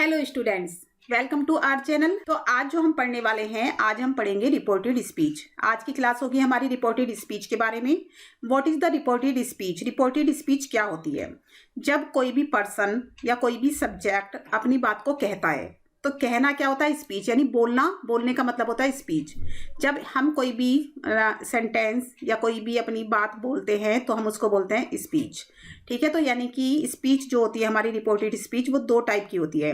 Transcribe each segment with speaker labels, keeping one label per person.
Speaker 1: Hello students, welcome to our channel. तो आज जो हम पढ़ने वाले हैं, आज हम पढ़ेंगे रिपोर्टेड स्पीच। आज की क्लास होगी हमारी रिपोर्टेड स्पीच के बारे में। What is the reported speech? Reported speech क्या होती है? जब कोई भी पर्सन या कोई भी सब्जेक्ट अपनी बात को कहता है तो कहना क्या होता है? स्पीच, यानी बोलना। बोलने का मतलब होता है स्पीच। जब हम कोई भी सेंटेंस या कोई भी अपनी बात बोलते हैं तो हम उसको बोलते हैं स्पीच। ठीक है, तो यानी कि स्पीच जो होती है हमारी रिपोर्टेड स्पीच, वो दो टाइप की होती है।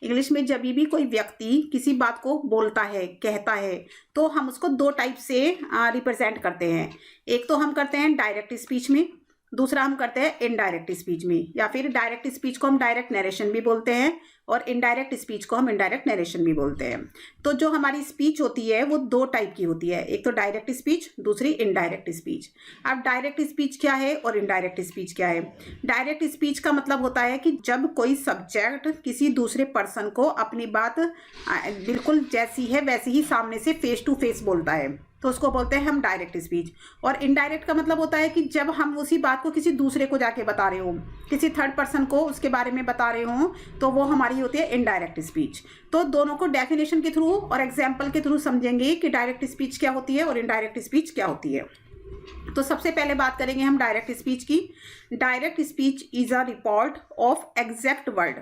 Speaker 1: इंग्लिश में जब भी कोई व्यक्ति किसी बात को बोलता है, कहता है, तो हम उसको दो टाइप से रिप्रेजेंट करते हैं। एक तो हम करते हैं डायरेक्ट स्पीच में, दूसरा हम करते हैं इनडायरेक्ट स्पीच में। या फिर डायरेक्ट स्पीच को हम डायरेक्ट नरेशन भी बोलते हैं और इनडायरेक्ट स्पीच को हम इनडायरेक्ट नरेशन भी बोलते हैं। तो जो हमारी स्पीच होती है वो दो टाइप की होती है, एक तो डायरेक्ट स्पीच, दूसरी इनडायरेक्ट स्पीच। अब डायरेक्ट स्पीच क्या है और इनडायरेक्ट स्पीच क्या है? डायरेक्ट स्पीच का मतलब होता है कि जब कोई सब्जेक्ट किसी दूसरे पर्सन को अपनी बात बिल्कुल जैसी है वैसी ही सामने से फेस टू फेस बोलता है, तो उसको बोलते हैं हम डायरेक्ट स्पीच। और इनडायरेक्ट का मतलब होता है कि जब हम उसी बात को किसी दूसरे को जाके बता रहे हो, किसी थर्ड पर्सन को उसके बारे में बता रहे हो, तो वो हमारी होती है इनडायरेक्ट स्पीच। तो दोनों को डेफिनेशन के थ्रू और एग्जाम्पल के थ्रू समझेंगे कि डायरेक्ट स्पीच क्या होती है और इनडायरेक्ट स्पीच क्या होती है। तो सबसे पहले बात करेंगे हम डायरेक्ट स्पीच की। Direct speech is a report of exact word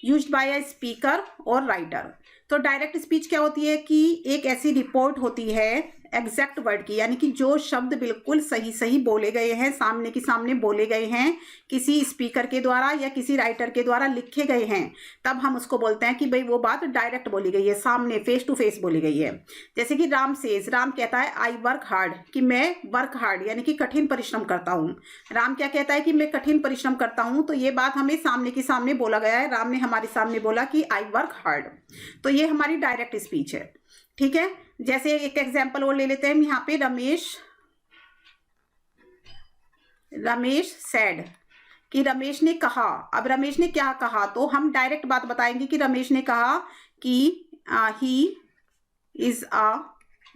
Speaker 1: used by a speaker और राइटर। तो डायरेक्ट स्पीच क्या होती है कि एक ऐसी रिपोर्ट होती है एग्जैक्ट वर्ड की, यानी कि जो शब्द बिल्कुल सही सही बोले गए हैं, सामने की सामने बोले गए हैं, किसी स्पीकर के द्वारा या किसी राइटर के द्वारा लिखे गए हैं, तब हम उसको बोलते हैं कि भाई वो बात डायरेक्ट बोली गई है, सामने फेस टू फेस बोली गई है। जैसे कि राम कहता है आई वर्क हार्ड, कि मैं वर्क हार्ड यानी कि कठिन परिश्रम करता हूँ। राम क्या कहता है कि मैं कठिन परिश्रम करता हूँ, तो ये बात हमें सामने की सामने बोला गया है। राम ने हमारे सामने बोला कि आई वर्क हार्ड, तो ये हमारी डायरेक्ट स्पीच है। ठीक है, जैसे एक एग्जाम्पल और ले लेते हैं यहाँ पे। रमेश सेड, कि रमेश ने कहा। अब रमेश ने क्या कहा, तो हम डायरेक्ट बात बताएंगे कि रमेश ने कहा कि he is a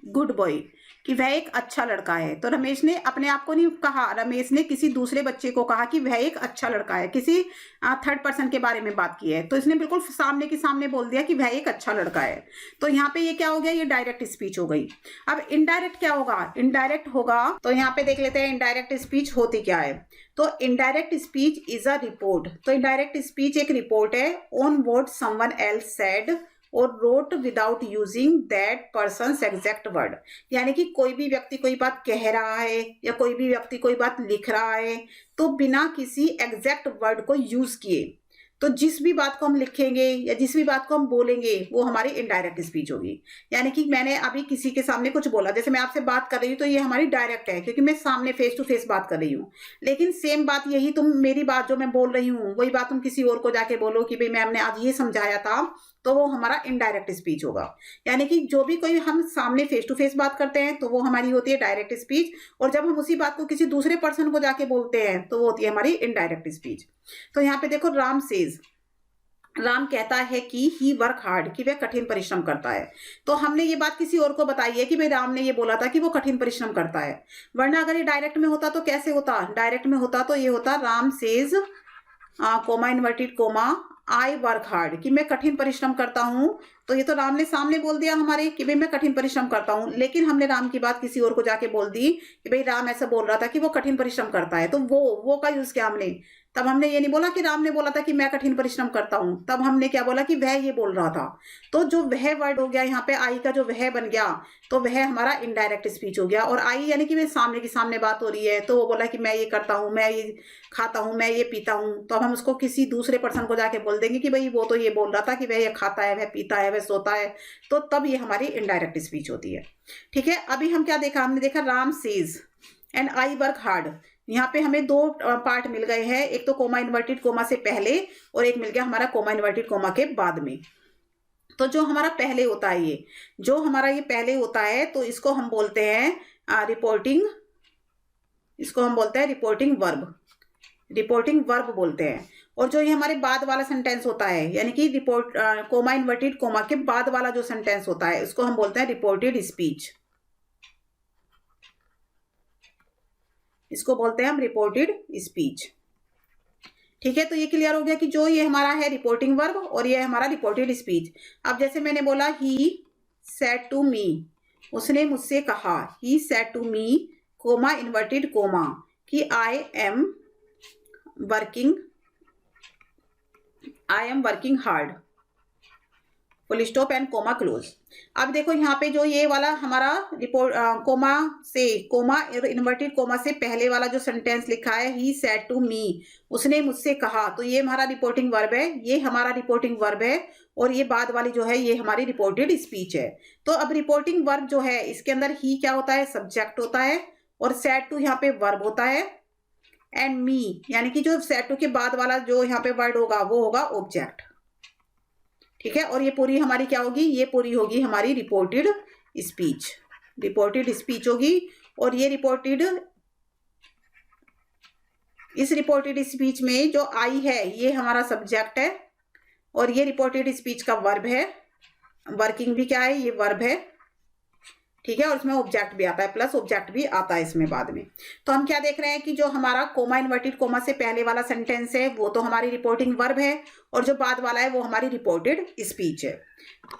Speaker 1: good boy, कि वह एक अच्छा लड़का है। तो रमेश ने अपने आप को नहीं कहा, रमेश ने किसी दूसरे बच्चे को कहा कि वह एक अच्छा लड़का है, किसी थर्ड पर्सन के बारे में बात की है, तो इसने बिल्कुल सामने के सामने बोल दिया कि वह एक अच्छा लड़का है। तो यहाँ पे ये क्या हो गया, ये डायरेक्ट स्पीच हो गई। अब इनडायरेक्ट क्या होगा? इनडायरेक्ट होगा, तो यहाँ पे देख लेते हैं इनडायरेक्ट स्पीच होती क्या है। तो indirect speech is a report. तो इनडायरेक्ट स्पीच एक रिपोर्ट है on what someone else said और wrote without using that person's exact word. यानी कि कोई भी व्यक्ति कोई बात कह रहा है या कोई भी व्यक्ति कोई बात लिख रहा है, तो बिना किसी एग्जैक्ट वर्ड को यूज किए, तो जिस भी बात को हम लिखेंगे या जिस भी बात को हम बोलेंगे वो हमारी इनडायरेक्ट स्पीच होगी। यानी कि मैंने अभी किसी के सामने कुछ बोला, जैसे मैं आपसे बात कर रही हूँ, तो ये हमारी डायरेक्ट है क्योंकि मैं सामने फेस टू फेस बात कर रही हूँ। लेकिन सेम बात यही तुम, मेरी बात जो मैं बोल रही हूँ वही बात तुम किसी और को जाके बोलो कि भाई मैम ने आज ये समझाया था, तो वो हमारा इनडायरेक्ट स्पीच होगा। यानी कि जो भी कोई हम सामने फेस टू फेस बात करते हैं तो वो हमारी होती है डायरेक्ट स्पीच, और जब हम उसी बात को किसी दूसरे पर्सन को जाके बोलते हैं तो वो होती है हमारी इनडायरेक्ट स्पीच। तो यहाँ पे देखो, राम कहता है कि ही वर्क हार्ड, कि वह कठिन परिश्रम करता है। तो हमने ये बात किसी और को बताई है कि भाई राम ने ये बोला था कि वो कठिन परिश्रम करता है। वरना अगर ये डायरेक्ट में होता तो कैसे होता? डायरेक्ट में होता तो ये होता Ram says coma inverted coma I work hard, कि मैं कठिन परिश्रम करता हूं। तो ये तो राम ने सामने बोल दिया हमारे कि भाई मैं कठिन परिश्रम करता हूं, लेकिन हमने राम की बात किसी और को जाके बोल दी कि भाई राम ऐसा बोल रहा था कि वो कठिन परिश्रम करता है, तो वो का यूज किया हमने। तब हमने ये नहीं बोला कि राम ने बोला था कि मैं कठिन परिश्रम करता हूं, तब हमने क्या बोला कि वह ये बोल रहा था। तो जो वह वर्ड हो गया यहाँ पे, आई का जो वह बन गया, तो वह हमारा इनडायरेक्ट स्पीच हो गया। और आई यानी कि सामने की सामने बात हो रही है, तो वो बोला कि मैं ये करता हूँ, मैं ये खाता हूँ, मैं ये पीता हूँ, तो अब हम उसको किसी दूसरे पर्सन को जाके बोल देंगे कि भाई वो तो ये बोल रहा था कि वह ये खाता है, वह पीता है, वह सोता है, तो तब ये हमारी इनडायरेक्ट स्पीच होती है। ठीक है, अभी हम क्या देखा, हमने देखा Ram says and I work hard. यहाँ पे हमें दो पार्ट मिल गए हैं, एक तो कोमा इन्वर्टेड कोमा से पहले और एक मिल गया हमारा कोमा इन्वर्टेड कोमा के बाद में। तो जो हमारा पहले होता है, ये जो हमारा ये पहले होता है, तो इसको हम बोलते हैं रिपोर्टिंग, इसको हम बोलते हैं रिपोर्टिंग वर्ब बोलते हैं। और जो ये हमारे बाद वाला सेंटेंस होता है, यानी कि कोमा इन्वर्टेड कोमा के बाद वाला जो सेंटेंस होता है, उसको हम बोलते हैं रिपोर्टेड स्पीच। इसको बोलते हैं हम रिपोर्टेड स्पीच। ठीक है, तो ये क्लियर हो गया कि जो ये हमारा है रिपोर्टिंग वर्ब और ये हमारा रिपोर्टेड स्पीच। अब जैसे मैंने बोला ही सेड टू मी, उसने मुझसे कहा, he said to me comma inverted comma, कि I am working hard, full stop and comma close. अब देखो यहाँ पे जो ये वाला हमारा रिपोर्ट कोमा और इन्वर्टेड कोमा से पहले वाला जो सेंटेंस लिखा है, ही सेड टू मी, उसने मुझसे कहा, तो ये हमारा रिपोर्टिंग वर्ब है, ये हमारा रिपोर्टिंग वर्ब है, और ये बाद वाली जो है ये हमारी रिपोर्टेड स्पीच है। तो अब रिपोर्टिंग वर्ब जो है इसके अंदर ही क्या होता है, सब्जेक्ट होता है, और सेड टू यहाँ पे वर्ब होता है, एंड मी यानी कि जो सेड टू के बाद वाला जो यहाँ पे वर्ड होगा वो होगा ऑब्जेक्ट। ठीक है, और ये पूरी हमारी क्या होगी, ये पूरी होगी हमारी रिपोर्टेड स्पीच होगी। और ये इस रिपोर्टेड स्पीच में जो आई है ये हमारा सब्जेक्ट है, और ये रिपोर्टेड स्पीच का वर्ब है, वर्किंग भी क्या है, ये वर्ब है। ठीक है, और इसमें ऑब्जेक्ट भी आता है, प्लस ऑब्जेक्ट भी आता है इसमें बाद में। तो हम क्या देख रहे हैं कि जो हमारा कोमा इन्वर्टेड कोमा से पहले वाला सेंटेंस है वो तो हमारी रिपोर्टिंग वर्ब है, और जो बाद वाला है वो हमारी रिपोर्टेड स्पीच है।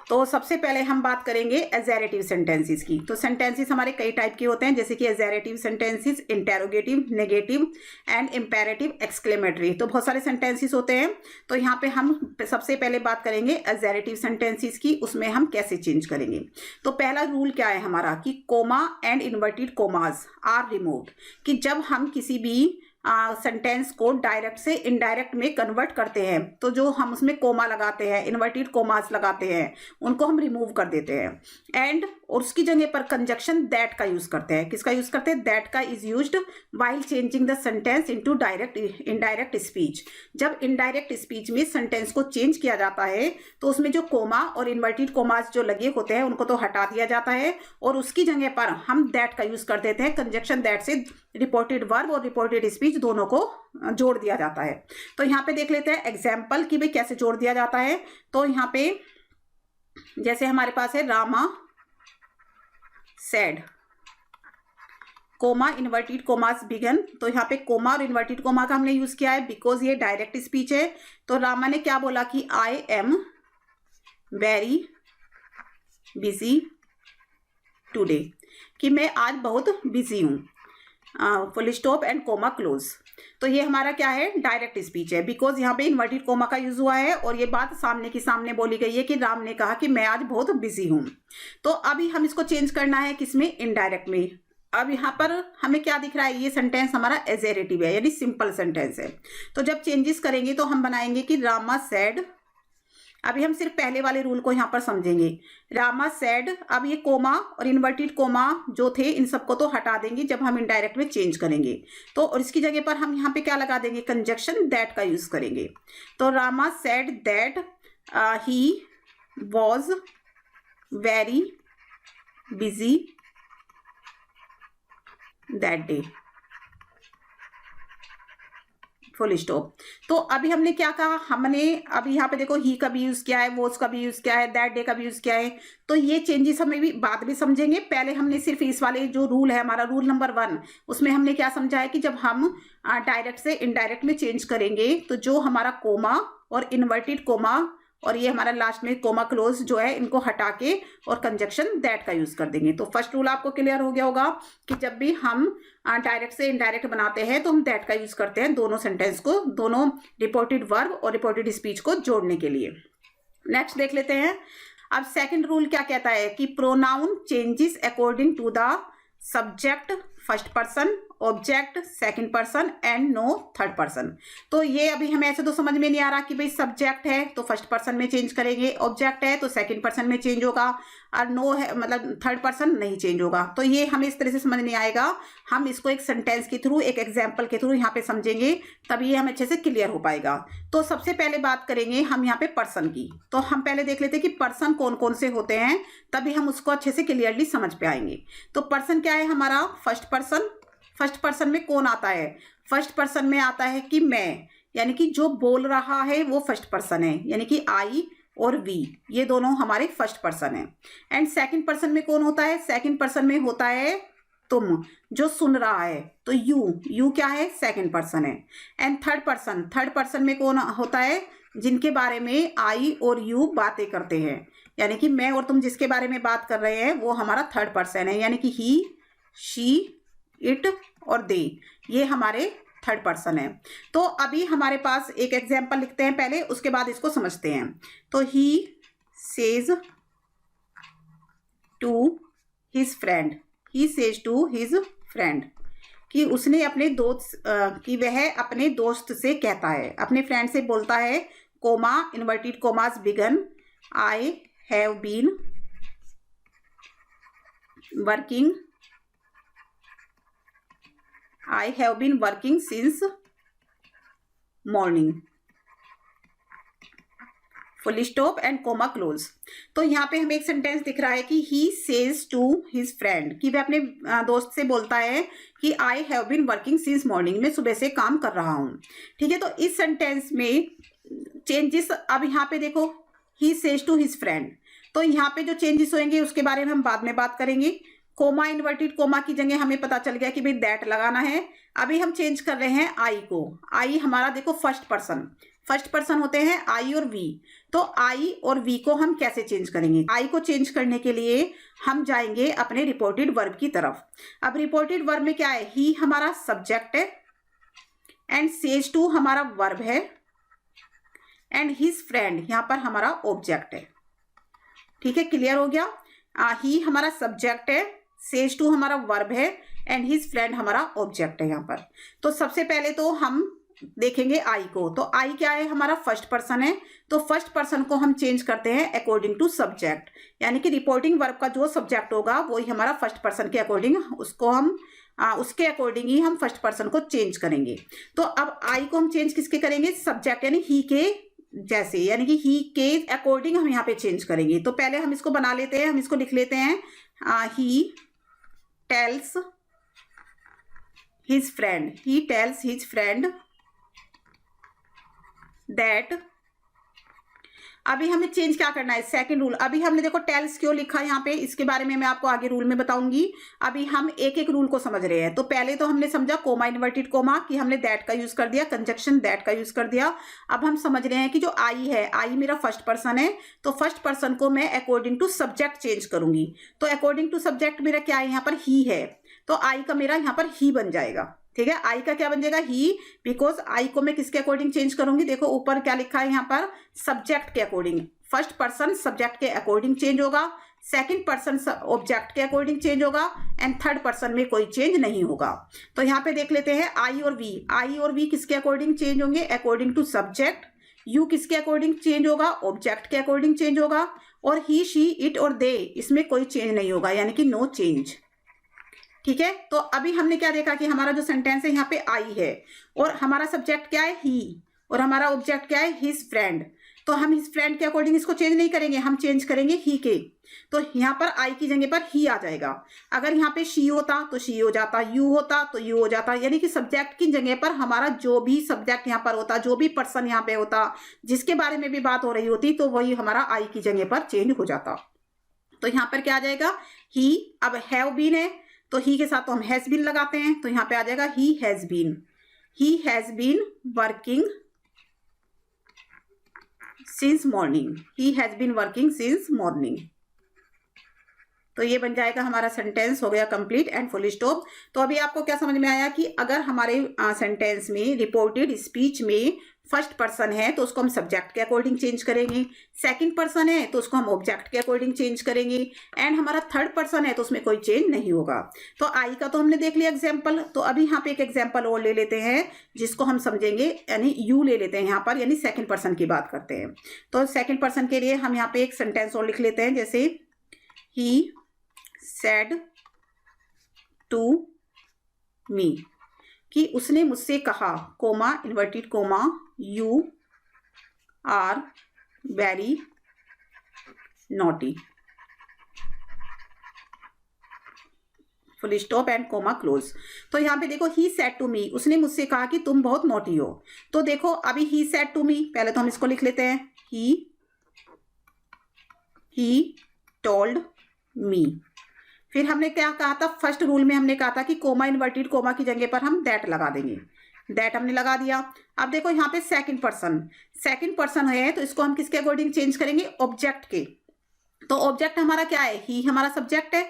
Speaker 1: तो सबसे पहले हम बात करेंगे एजेरेटिव सेंटेंसेस की। तो सेंटेंसेस हमारे कई टाइप के होते हैं, जैसे कि assertive sentences, interrogative, negative and imperative, exclamatory. तो बहुत सारे सेंटेंसेस होते हैं। तो यहाँ पे हम सबसे पहले बात करेंगे एजेरेटिव सेंटेंसेस की, उसमें हम कैसे चेंज करेंगे। तो पहला रूल क्या है हमारा कि comma and inverted commas are removed, कि जब हम किसी भी सेंटेंस को डायरेक्ट से इनडायरेक्ट में कन्वर्ट करते हैं तो जो हम उसमें कोमा लगाते हैं, इन्वर्टेड कोमास लगाते हैं, उनको हम रिमूव कर देते हैं। एंड और उसकी जगह पर कंजक्शन दैट का यूज करते हैं। किसका यूज करते हैं, दैट का is used while changing the sentence into indirect speech. जब इनडायरेक्ट स्पीच में सेंटेंस को चेंज किया जाता है तो उसमें जो कोमा और इन्वर्टेड कोमास जो लगे होते हैं उनको तो हटा दिया जाता है, और उसकी जगह पर हम दैट का यूज कर देते हैं। कंजक्शन दैट से रिपोर्टेड वर्ब और रिपोर्टेड स्पीच दोनों को जोड़ दिया जाता है। तो यहाँ पे देख लेते हैं एग्जाम्पल कि भाई कैसे जोड़ दिया जाता है। तो यहाँ पे जैसे हमारे पास है Rama said comma inverted commas begin. तो यहाँ पे कोमा और इन्वर्टेड कोमा का हमने यूज किया है बिकॉज ये डायरेक्ट स्पीच है। तो रामा ने क्या बोला कि I am very busy today, कि मैं आज बहुत बिजी हूँ, full stop and comma close. तो ये हमारा क्या है, डायरेक्ट स्पीच है, बिकॉज यहाँ पे इन्वर्टेड कोमा का यूज हुआ है और ये बात सामने की सामने बोली गई है कि राम ने कहा कि मैं आज बहुत बिजी हूँ। तो अभी हम इसको चेंज करना है किसमें, इनडायरेक्ट में। अब यहाँ पर हमें क्या दिख रहा है, ये सेंटेंस हमारा एजेरेटिव है यानी सिंपल सेंटेंस है। तो जब चेंजेस करेंगे तो हम बनाएंगे कि रामा सेड। अभी हम सिर्फ पहले वाले रूल को यहाँ पर समझेंगे, रामा सेड। अब ये कोमा और इन्वर्टेड कोमा जो थे इन सबको तो हटा देंगे जब हम इनडायरेक्ट में चेंज करेंगे। तो और इसकी जगह पर हम यहाँ पे क्या लगा देंगे, कंजक्शन दैट का यूज करेंगे। तो Rama said that he was very busy that day, full stop. तो अभी हमने क्या कहा, हमने अभी यहाँ पे देखो ही का भी यूज किया है, वॉज का भी यूज किया है, दैट डे का भी यूज किया है। तो ये चेंजेस हमें भी बाद में समझेंगे। पहले हमने सिर्फ इस वाले जो रूल है हमारा रूल नंबर 1, उसमें हमने क्या समझा है कि जब हम डायरेक्ट से इनडायरेक्ट में चेंज करेंगे तो जो हमारा कोमा और इन्वर्टेड कोमा और ये हमारा लास्ट में कोमा क्लोज जो है इनको हटा के और कंजक्शन दैट का यूज कर देंगे। तो फर्स्ट रूल आपको क्लियर हो गया होगा कि जब भी हम डायरेक्ट से इनडायरेक्ट बनाते हैं तो हम दैट का यूज करते हैं दोनों सेंटेंस को, दोनों रिपोर्टेड वर्ब और रिपोर्टेड स्पीच को जोड़ने के लिए। नेक्स्ट देख लेते हैं। अब सेकंड रूल क्या कहता है कि pronoun changes according to the subject first person, object second person and no third person. तो ये अभी हमें ऐसे तो समझ में नहीं आ रहा कि भाई सब्जेक्ट है तो फर्स्ट पर्सन में चेंज करेंगे, ऑब्जेक्ट है तो सेकंड पर्सन में चेंज होगा, और नो है मतलब थर्ड पर्सन नहीं चेंज होगा। तो ये हमें इस तरह से समझ नहीं आएगा। हम इसको एक सेंटेंस के थ्रू, एक एग्जाम्पल के थ्रू यहाँ पे समझेंगे, तभी ये हमें अच्छे से क्लियर हो पाएगा। तो सबसे पहले बात करेंगे हम यहाँ पे पर्सन की। तो हम पहले देख लेते हैं कि पर्सन कौन कौन से होते हैं, तभी हम उसको अच्छे से क्लियरली समझ पे आएंगे। तो पर्सन क्या है हमारा, फर्स्ट पर्सन। फर्स्ट पर्सन में कौन आता है, फर्स्ट पर्सन में आता है कि मैं, यानी कि जो बोल रहा है वो फर्स्ट पर्सन है, यानी कि आई और वी ये दोनों हमारे फर्स्ट पर्सन है। एंड सेकंड पर्सन में कौन होता है, सेकंड पर्सन में होता है तुम, जो सुन रहा है तो यू क्या है, सेकंड पर्सन है। एंड थर्ड पर्सन में कौन होता है, जिनके बारे में आई और यू बातें करते हैं, यानी कि मैं और तुम जिसके बारे में बात कर रहे हैं वो हमारा थर्ड पर्सन है, यानी कि ही, शी, इट और दे, ये हमारे थर्ड पर्सन है। तो अभी हमारे पास एक एग्जाम्पल लिखते हैं पहले, उसके बाद इसको समझते हैं। तो he says to his friend, he says to his friend, कि उसने अपने दोस्त कि वह अपने दोस्त से कहता है, अपने फ्रेंड से बोलता है, comma inverted commas begin, I have been working, I have been working since morning, full stop and comma close. तो यहाँ पे हमें एक सेंटेंस दिख रहा है कि he says to his friend, कि वह अपने दोस्त से बोलता है कि I have been working since morning, मैं सुबह से काम कर रहा हूँ। ठीक है, तो इस सेंटेंस में चेंजेस, अब यहाँ पे देखो he says to his friend, तो यहाँ पे जो चेंजेस होंगे उसके बारे में हम बाद में बात करेंगे। कोमा इन्वर्टेड कोमा की जगह हमें पता चल गया कि भाई दैट लगाना है। अभी हम चेंज कर रहे हैं आई को, आई हमारा देखो फर्स्ट पर्सन होते हैं आई और वी, तो आई और वी को हम कैसे चेंज करेंगे, आई को चेंज करने के लिए हम जाएंगे अपने रिपोर्टेड वर्ब की तरफ। अब रिपोर्टेड वर्ब में क्या है, ही हमारा सब्जेक्ट है एंड सेज टू हमारा वर्ब है एंड हिज फ्रेंड यहाँ पर हमारा ऑब्जेक्ट है। ठीक है, क्लियर हो गया। ही हमारा सब्जेक्ट है, सेज टू हमारा वर्ब है एंड हिज फ्रेंड हमारा ऑब्जेक्ट है यहाँ पर। तो सबसे पहले तो हम देखेंगे आई को, तो आई क्या है, हमारा फर्स्ट पर्सन है, तो फर्स्ट पर्सन को हम चेंज करते हैं अकॉर्डिंग टू सब्जेक्ट, यानी कि रिपोर्टिंग वर्ब का जो सब्जेक्ट होगा वही हमारा फर्स्ट पर्सन के अकॉर्डिंग, उसको हम उसके अकॉर्डिंग ही हम फर्स्ट पर्सन को चेंज करेंगे। तो अब आई को हम चेंज किसके करेंगे, सब्जेक्ट यानी ही के जैसे, यानी कि ही के अकॉर्डिंग हम यहाँ पे चेंज करेंगे। तो पहले हम इसको बना लेते हैं, हम इसको लिख लेते हैं, he tells his friend that. अभी हमें चेंज क्या करना है, सेकंड रूल। अभी हमने देखो टेल्स क्यों लिखा है यहाँ पे, इसके बारे में मैं आपको आगे रूल में बताऊंगी। अभी हम एक एक रूल को समझ रहे हैं। तो पहले तो हमने समझा कोमा इन्वर्टेड कोमा, कि हमने दैट का यूज कर दिया, कंजक्शन दैट का यूज कर दिया। अब हम समझ रहे हैं कि जो आई है, आई मेरा फर्स्ट पर्सन है, तो फर्स्ट पर्सन को मैं अकॉर्डिंग टू सब्जेक्ट चेंज करूंगी। तो अकॉर्डिंग टू सब्जेक्ट मेरा क्या है, यहाँ पर ही है, तो आई का मेरा यहाँ पर ही बन जाएगा। ठीक है, आई का क्या बन जाएगा, ही, बिकॉज आई को मैं किसके अकॉर्डिंग चेंज करूंगी, देखो ऊपर क्या लिखा है यहाँ पर, सब्जेक्ट के अकॉर्डिंग। फर्स्ट पर्सन सब्जेक्ट के अकॉर्डिंग चेंज होगा, सेकंड पर्सन ऑब्जेक्ट के अकॉर्डिंग चेंज होगा एंड थर्ड पर्सन में कोई चेंज नहीं होगा। तो यहाँ पे देख लेते हैं आई और वी किसके अकॉर्डिंग चेंज होंगे, अकॉर्डिंग टू सब्जेक्ट। यू किसके अकॉर्डिंग चेंज होगा, ऑब्जेक्ट के अकॉर्डिंग चेंज होगा। और ही, शी, इट और दे, इसमें कोई चेंज नहीं होगा, यानी कि नो चेंज। ठीक है, तो अभी हमने क्या देखा कि हमारा जो सेंटेंस है यहाँ पे आई है और हमारा सब्जेक्ट क्या है, ही, और हमारा ऑब्जेक्ट क्या है, हिज फ्रेंड। तो हम हिज फ्रेंड के अकॉर्डिंग इसको चेंज नहीं करेंगे, हम चेंज करेंगे ही के। तो यहाँ पर आई की जगह पर ही आ जाएगा। अगर यहाँ पे शी होता तो शी हो जाता, यू होता तो यू हो जाता, यानी कि सब्जेक्ट की जगह पर हमारा जो भी सब्जेक्ट यहाँ पर होता, जो भी पर्सन यहाँ पे होता, जिसके बारे में भी बात हो रही होती, तो वही हमारा आई की जगह पर चेंज हो जाता। तो यहाँ पर क्या आ जाएगा, ही। अब हैव बीन है तो ही के साथ तो हम हैज बीन लगाते हैं, तो यहाँ पे आ जाएगा he has been working since morning. तो ये बन जाएगा हमारा सेंटेंस, हो गया कंप्लीट एंड फुल स्टॉप। तो अभी आपको क्या समझ में आया कि अगर हमारे सेंटेंस में रिपोर्टेड स्पीच में फर्स्ट पर्सन है तो उसको हम सब्जेक्ट के अकॉर्डिंग चेंज करेंगे, सेकंड पर्सन है तो उसको हम ऑब्जेक्ट के अकॉर्डिंग चेंज करेंगे, एंड हमारा थर्ड पर्सन है तो उसमें कोई चेंज नहीं होगा। तो आई का तो हमने देख लिया एग्जाम्पल। तो अभी यहाँ पे एक एग्जाम्पल और ले लेते हैं जिसको हम समझेंगे, यानी यू ले लेते हैं यहाँ पर, यानी सेकंड पर्सन की बात करते हैं। तो सेकंड पर्सन के लिए हम यहाँ पे एक सेंटेंस और लिख लेते हैं, जैसे ही सेड टू मी, कि उसने मुझसे कहा, comma inverted comma, you are very naughty, full stop and comma close. तो यहाँ पे देखो ही सेड टू मी, उसने मुझसे कहा कि तुम बहुत नॉटी हो। तो देखो अभी ही सेड टू मी, पहले तो हम इसको लिख लेते हैं, ही टोल्ड मी, फिर हमने क्या कहा था, फर्स्ट रूल में हमने कहा था कि कोमा इन्वर्टेड कोमा की जगह पर हम दैट लगा देंगे, दैट हमने लगा दिया। अब देखो यहाँ पे सेकंड पर्सन है तो इसको हम किसके अकॉर्डिंग चेंज करेंगे, ऑब्जेक्ट के। तो ऑब्जेक्ट हमारा क्या है, ही हमारा सब्जेक्ट है,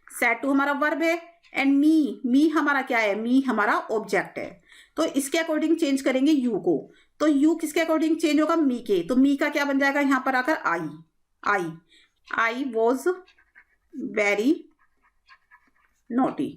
Speaker 1: सेड टू हमारा वर्ब है, एंड मी हमारा क्या है, मी हमारा ऑब्जेक्ट है। तो इसके अकॉर्डिंग चेंज करेंगे यू को। तो यू किसके अकॉर्डिंग चेंज होगा, मी के। तो मी का क्या बन जाएगा यहाँ पर आकर, I was very naughty,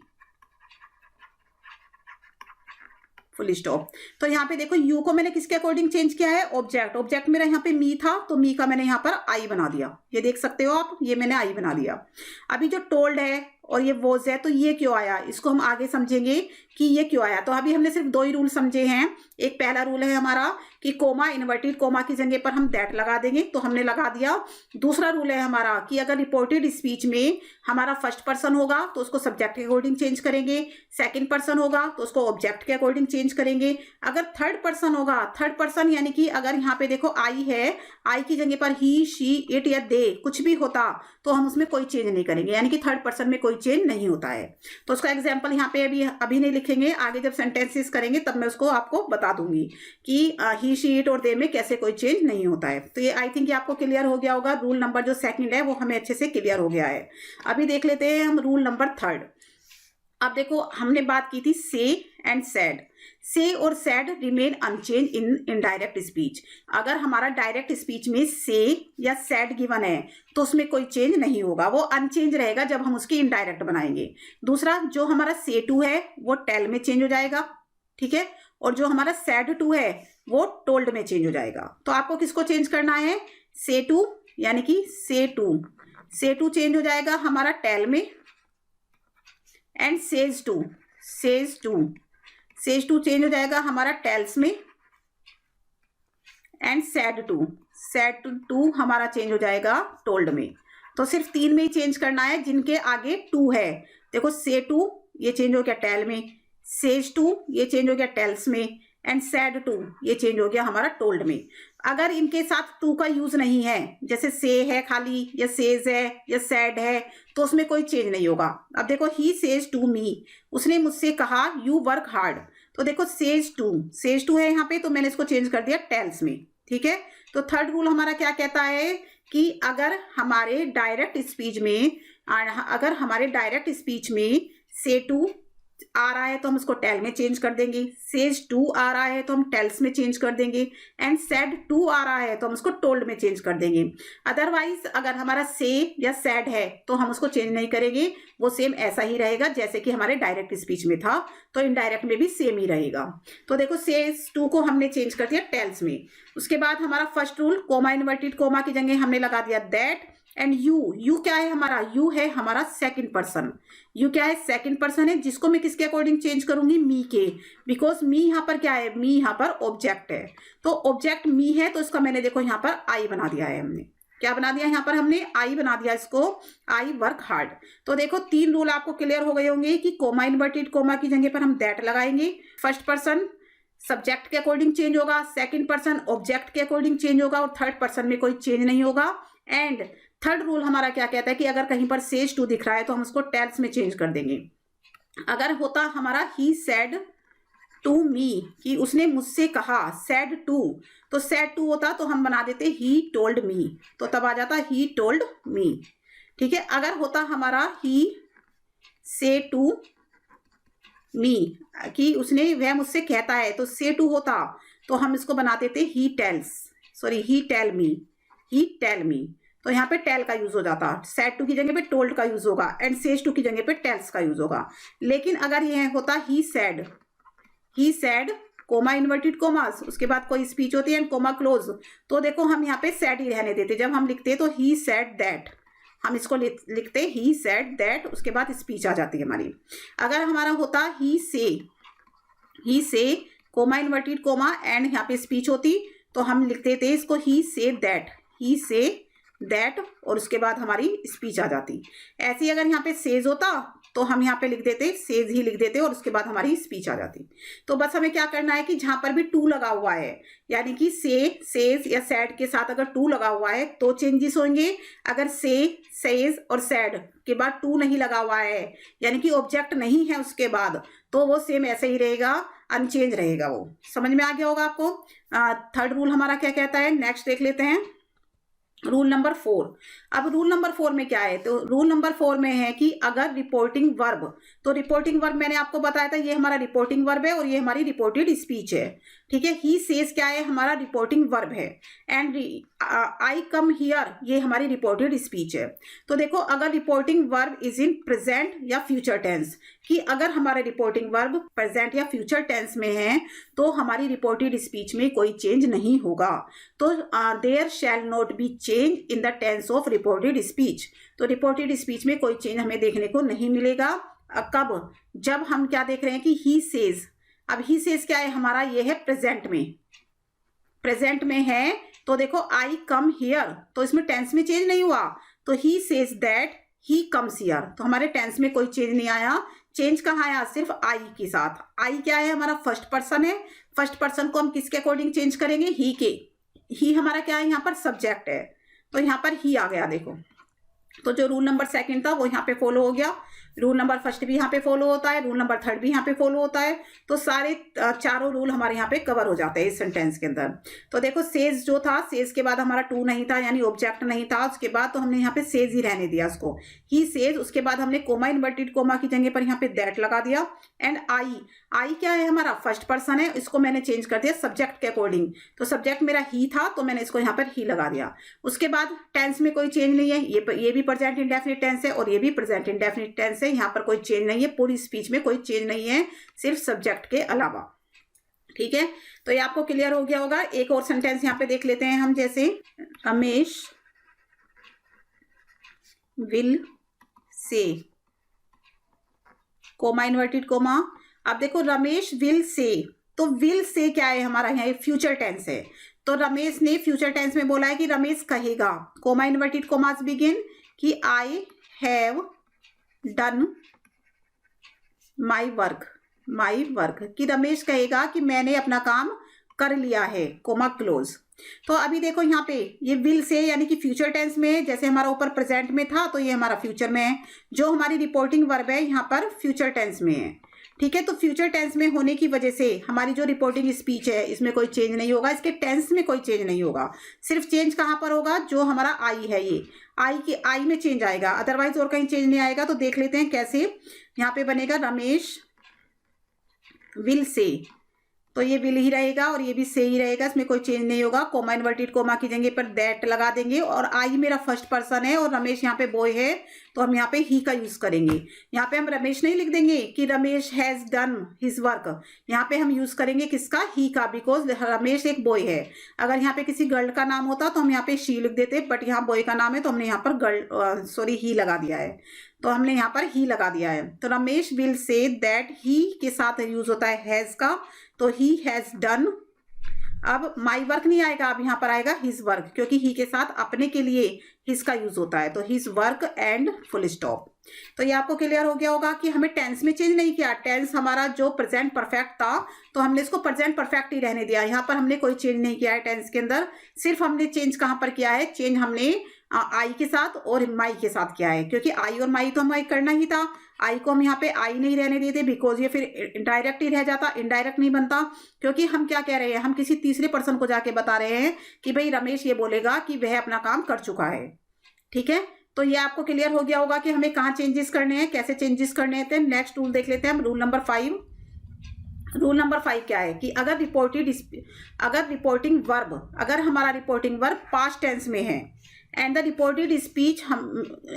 Speaker 1: full stop. तो यहाँ पे देखो यू को मैंने किसके अकॉर्डिंग चेंज किया है, ऑब्जेक्ट मेरा यहाँ पे मी था, तो मी का मैंने यहाँ पर आई बना दिया। ये देख सकते हो आप, ये मैंने आई बना दिया। अभी जो टोल्ड है और ये वॉज है, तो ये क्यों आया, इसको हम आगे समझेंगे कि ये क्यों आया। तो अभी हमने सिर्फ 2 ही रूल समझे हैं। एक पहला रूल है हमारा कि कोमा इन्वर्टेड कोमा की जगह पर हम दैट लगा देंगे, तो हमने लगा दिया। दूसरा रूल है हमारा कि अगर रिपोर्टेड स्पीच में हमारा फर्स्ट पर्सन होगा तो उसको सब्जेक्ट के अकॉर्डिंग चेंज करेंगे, सेकंड पर्सन होगा तो उसको ऑब्जेक्ट के अकॉर्डिंग चेंज करेंगे। अगर थर्ड पर्सन होगा, थर्ड पर्सन यानी कि अगर यहाँ पे देखो आई है, आई की जगह पर ही, शी, इट या दे कुछ भी होता तो हम उसमें कोई चेंज नहीं करेंगे, यानी कि थर्ड पर्सन में कोई चेंज नहीं होता है। तो उसका एग्जाम्पल यहाँ पे अभी नहीं लिखेंगे, आगे जब सेंटेंसेस करेंगे तब मैं उसको आपको बता दूंगी कि ही, शी, इट और दे में कैसे कोई चेंज नहीं होता है। तो ये आई थिंक ये आपको क्लियर हो गया होगा। रूल नंबर जो सेकंड है वो हमें अच्छे से क्लियर हो गया है। अभी देख लेते हैं हम रूल नंबर थर्ड। अब देखो हमने बात की थी से एंड सैड। से और said remain unchange in indirect speech. अगर हमारा डायरेक्ट स्पीच में से या सैड गिवन है तो उसमें कोई चेंज नहीं होगा, वो अनचेंज रहेगा जब हम उसकी इनडायरेक्ट बनाएंगे। दूसरा, जो हमारा से टू है वो टेल में चेंज हो जाएगा, ठीक है, और जो हमारा सैड टू है वो टोल्ड में चेंज हो जाएगा। तो आपको किसको चेंज करना है, से टू, यानी कि से टू चेंज हो जाएगा हमारा टेल में, एंड सेज टू चेंज हो जाएगा हमारा टेल्स में, एंड सैड टू हमारा चेंज हो जाएगा टोल्ड में। तो सिर्फ 3 में ही चेंज करना है जिनके आगे टू है। देखो से टू ये चेंज हो गया टेल में, सेज टू ये चेंज हो गया टेल्स में, एंड सैड टू ये चेंज हो गया हमारा टोल्ड में। अगर इनके साथ टू का यूज नहीं है, जैसे से है खाली, या सेज है, या सैड है, तो उसमें कोई चेंज नहीं होगा। अब देखो ही सेज टू मी, उसने मुझसे कहा यू वर्क हार्ड। तो देखो सेज टू है यहाँ पे, तो मैंने इसको चेंज कर दिया टेल्स में, ठीक है। तो थर्ड रूल हमारा क्या कहता है कि अगर हमारे डायरेक्ट स्पीच में से टू आ रहा है तो हम उसको टेल में चेंज कर देंगे, सेज टू आ रहा है तो हम टेल्स में चेंज कर देंगे, एंड सैड टू आ रहा है तो हम उसको टोल्ड में चेंज कर देंगे। अदरवाइज अगर हमारा से या सैड है तो हम उसको चेंज नहीं करेंगे, वो सेम ऐसा ही रहेगा जैसे कि हमारे डायरेक्ट स्पीच में था, तो इनडायरेक्ट में भी सेम ही रहेगा। तो देखो सेज टू को हमने चेंज कर दिया टेल्स में। उसके बाद हमारा first rule, coma inverted comma की जगह हमने लगा दिया दैट, एंड यू क्या है हमारा, यू है हमारा सेकंड पर्सन। यू क्या है, सेकंड पर्सन है, जिसको मैं किसके अकॉर्डिंग चेंज करूंगी, मी के, बिकॉज मी यहाँ पर क्या है, मी यहाँ पर ऑब्जेक्ट है। तो ऑब्जेक्ट मी है तो इसका मैंने देखो यहाँ पर आई बना दिया है। हमने क्या बना दिया यहाँ पर, हमने आई बना दिया इसको, आई वर्क हार्ड। तो देखो 3 रूल आपको क्लियर हो गए होंगे कि कोमा इन्वर्टेड कोमा की जगह पर हम दैट लगाएंगे, फर्स्ट पर्सन सब्जेक्ट के अकॉर्डिंग चेंज होगा, सेकंड पर्सन ऑब्जेक्ट के अकॉर्डिंग चेंज होगा, और थर्ड पर्सन में कोई चेंज नहीं होगा। एंड थर्ड रूल हमारा क्या कहता है कि अगर कहीं पर सेज टू दिख रहा है तो हम उसको टेल्स में चेंज कर देंगे। अगर होता हमारा ही सेड टू मी, कि उसने मुझसे कहा, सेड टू, तो सेड टू होता तो हम बना देते ही टोल्ड मी, तो तब आ जाता ही टोल्ड मी, ठीक है। अगर होता हमारा ही से टू मी, कि उसने वह मुझसे कहता है, तो से टू होता तो हम इसको बना देते ही टेल मी, तो यहाँ पे टेल का यूज हो जाता, सेड टू की जगह पे टोल्ड का यूज होगा, एंड सेज टू की जगह पे टेल्स का यूज होगा। लेकिन अगर यह होता ही सैड कोमा इन्वर्टेड कोमास, उसके बाद कोई स्पीच होती है एंड कोमा क्लोज, तो देखो हम यहाँ पे सैड ही रहने देते। जब हम लिखते तो ही सैड दैट, हम इसको लिखते ही सैड दैट, उसके बाद स्पीच आ जाती है हमारी। अगर हमारा होता ही से कोमा इन्वर्टेड कोमा एंड यहाँ पे स्पीच होती, तो हम लिखते थे इसको ही से दैट और उसके बाद हमारी स्पीच आ जाती। ऐसे ही अगर यहाँ पे सेज होता तो हम यहाँ पे लिख देते, सेज ही लिख देते और उसके बाद हमारी स्पीच आ जाती। तो बस हमें क्या करना है कि जहां पर भी टू लगा हुआ है, यानी कि से, सेज या सैड के साथ अगर टू लगा हुआ है तो चेंजेस होंगे। अगर से, सेज और सैड के बाद टू नहीं लगा हुआ है, यानी कि ऑब्जेक्ट नहीं है उसके बाद, तो वो सेम ऐसे ही रहेगा, अनचेंज रहेगा। वो समझ में आ गया होगा आपको। थर्ड रूल हमारा क्या कहता है, नेक्स्ट देख लेते हैं, रूल नंबर 4। अब रूल नंबर 4 में क्या है, तो रूल नंबर 4 में है कि अगर रिपोर्टिंग वर्ब, तो रिपोर्टिंग वर्ब मैंने आपको बताया था, ये हमारा रिपोर्टिंग वर्ब है और ये हमारी रिपोर्टेड स्पीच है। ठीक है, ही सेज क्या है, हमारा रिपोर्टिंग वर्ब है, एंड आई कम हियर ये हमारी रिपोर्टेड स्पीच है। तो देखो, अगर reporting verb is in present या फ्यूचर टेंस, कि अगर हमारे रिपोर्टिंग वर्ब प्रेजेंट या फ्यूचर टेंस में है तो हमारी रिपोर्टेड स्पीच में कोई चेंज नहीं होगा। तो there shall not be change in the tense of reported speech. तो रिपोर्टेड स्पीच में कोई चेंज हमें देखने को नहीं मिलेगा। कब, जब हम क्या देख रहे हैं कि ही सेज। अब ही सेज क्या है हमारा, ये है प्रेजेंट में, प्रेजेंट में है। तो देखो, आई कम हियर, तो इसमें टेंस में चेंज नहीं हुआ, तो he says that he comes here, तो हमारे टेंस में कोई चेंज नहीं आया। चेंज कहाँ आया, सिर्फ आई के साथ। आई क्या है, हमारा फर्स्ट पर्सन है, फर्स्ट पर्सन को हम किसके अकॉर्डिंग चेंज करेंगे, ही के। ही हमारा क्या है, यहाँ पर सब्जेक्ट है, तो यहाँ पर ही आ गया। देखो, तो जो रूल नंबर 2 था वो यहाँ पे फॉलो हो गया, रूल नंबर 1 भी यहाँ पे फॉलो होता है, रूल नंबर 3 भी यहाँ पे फॉलो होता है। तो सारे चारों रूल हमारे यहाँ पे कवर हो जाते हैं इस सेंटेंस के अंदर। तो देखो, सेज जो था, सेज के बाद हमारा टू नहीं था, यानी ऑब्जेक्ट नहीं था, उसके बाद तो हमने यहाँ पे सेज ही रहने दिया उसको, ही सेज। उसके बाद हमने कोमा, इन्वर्टेड कोमा की जगह पर यहाँ पे दैट लगा दिया। एंड आई, आई क्या है, हमारा फर्स्ट पर्सन है, इसको मैंने चेंज कर दिया सब्जेक्ट के अकॉर्डिंग। तो सब्जेक्ट मेरा ही था, तो मैंने इसको यहाँ पर ही लगा दिया। उसके बाद टेंस में कोई चेंज नहीं है, ये भी प्रेजेंट इंडेफिनिट टेंस है और ये भी प्रेजेंट इंडेफिनिट टेंस है, यहाँ पर कोई चेंज नहीं है, पूरी स्पीच में कोई चेंज नहीं है, सिर्फ सब्जेक्ट के अलावा। ठीक है, तो ये आपको क्लियर हो गया होगा। एक और सेंटेंस यहाँ पे देख लेते हैं हम, जैसे Ramesh will say, comma, inverted comma. अब देखो, रमेश विल से, तो विल से क्या है हमारा, यहाँ फ्यूचर टेंस है। तो रमेश ने फ्यूचर टेंस में बोला है कि रमेश कहेगा, कोमा, इन्वर्टेड कोमास बिगिन, कि I have done my work, कि रमेश कहेगा कि मैंने अपना काम कर लिया है, कोमा क्लोज। तो अभी देखो यहाँ पे ये विल से, यानी कि फ्यूचर टेंस में, जैसे हमारा ऊपर प्रेजेंट में था तो ये हमारा फ्यूचर में है। जो हमारी रिपोर्टिंग वर्ब है यहाँ पर फ्यूचर टेंस में है। ठीक है, तो फ्यूचर टेंस में होने की वजह से हमारी जो रिपोर्टिंग स्पीच है इसमें कोई चेंज नहीं होगा, इसके टेंस में कोई चेंज नहीं होगा। सिर्फ चेंज कहाँ पर होगा, जो हमारा आई है, ये आई में चेंज आएगा, अदरवाइज और कहीं चेंज नहीं आएगा। तो देख लेते हैं कैसे यहाँ पे बनेगा, रमेश विल से, तो ये विल ही रहेगा और ये भी से ही रहेगा, इसमें कोई चेंज नहीं होगा। कोमा, इन्वर्टेड कोमा की जगह पर दैट लगा देंगे, और आई मेरा फर्स्ट पर्सन है और रमेश यहाँ पे बॉय है, तो हम यहाँ पे ही का यूज करेंगे। यहाँ पे हम रमेश नहीं लिख देंगे कि Ramesh has done his work, यहाँ पे हम यूज करेंगे किसका, ही का, बिकॉज रमेश एक बॉय है। अगर यहाँ पे किसी गर्ल का नाम होता तो हम यहाँ पे शी लिख देते, बट यहाँ बॉय का नाम है तो हमने यहाँ पर ही लगा दिया है, तो हमने यहाँ पर ही लगा दिया है। तो रमेश विल से दैट, ही के साथ यूज होता है हैज का, तो ही हैज डन। अब माई वर्क नहीं आएगा, अब यहाँ पर आएगा हिज वर्क, क्योंकि ही के साथ अपने के लिए हिज का यूज होता है, तो his work and full stop. तो ये आपको क्लियर हो गया होगा कि हमें टेंस में चेंज नहीं किया। टेंस हमारा जो प्रेजेंट परफेक्ट था तो हमने इसको प्रेजेंट परफेक्ट ही रहने दिया, यहाँ पर हमने कोई चेंज नहीं किया है टेंस के अंदर। सिर्फ हमने चेंज कहाँ पर किया है, चेंज हमने आई के साथ और माई के साथ किया है, क्योंकि आई और माई तो हमें करना ही था। आई को हम यहाँ पे आई नहीं रहने देते, बिकॉज ये फिर इनडायरेक्ट ही रह जाता, इनडायरेक्ट नहीं बनता, क्योंकि हम क्या कह रहे हैं, हम किसी तीसरे पर्सन को जाके बता रहे हैं कि भाई रमेश ये बोलेगा कि वह अपना काम कर चुका है। ठीक है, तो ये आपको क्लियर हो गया होगा कि हमें कहाँ चेंजेस करने हैं, कैसे चेंजेस करने हैं। नेक्स्ट रूल देख लेते हैं हम, रूल नंबर 5। रूल नंबर 5 क्या है कि अगर रिपोर्टिंग वर्ब, अगर हमारा रिपोर्टिंग वर्ब पास्ट टेंस में है एंड द रिपोर्टेड स्पीच,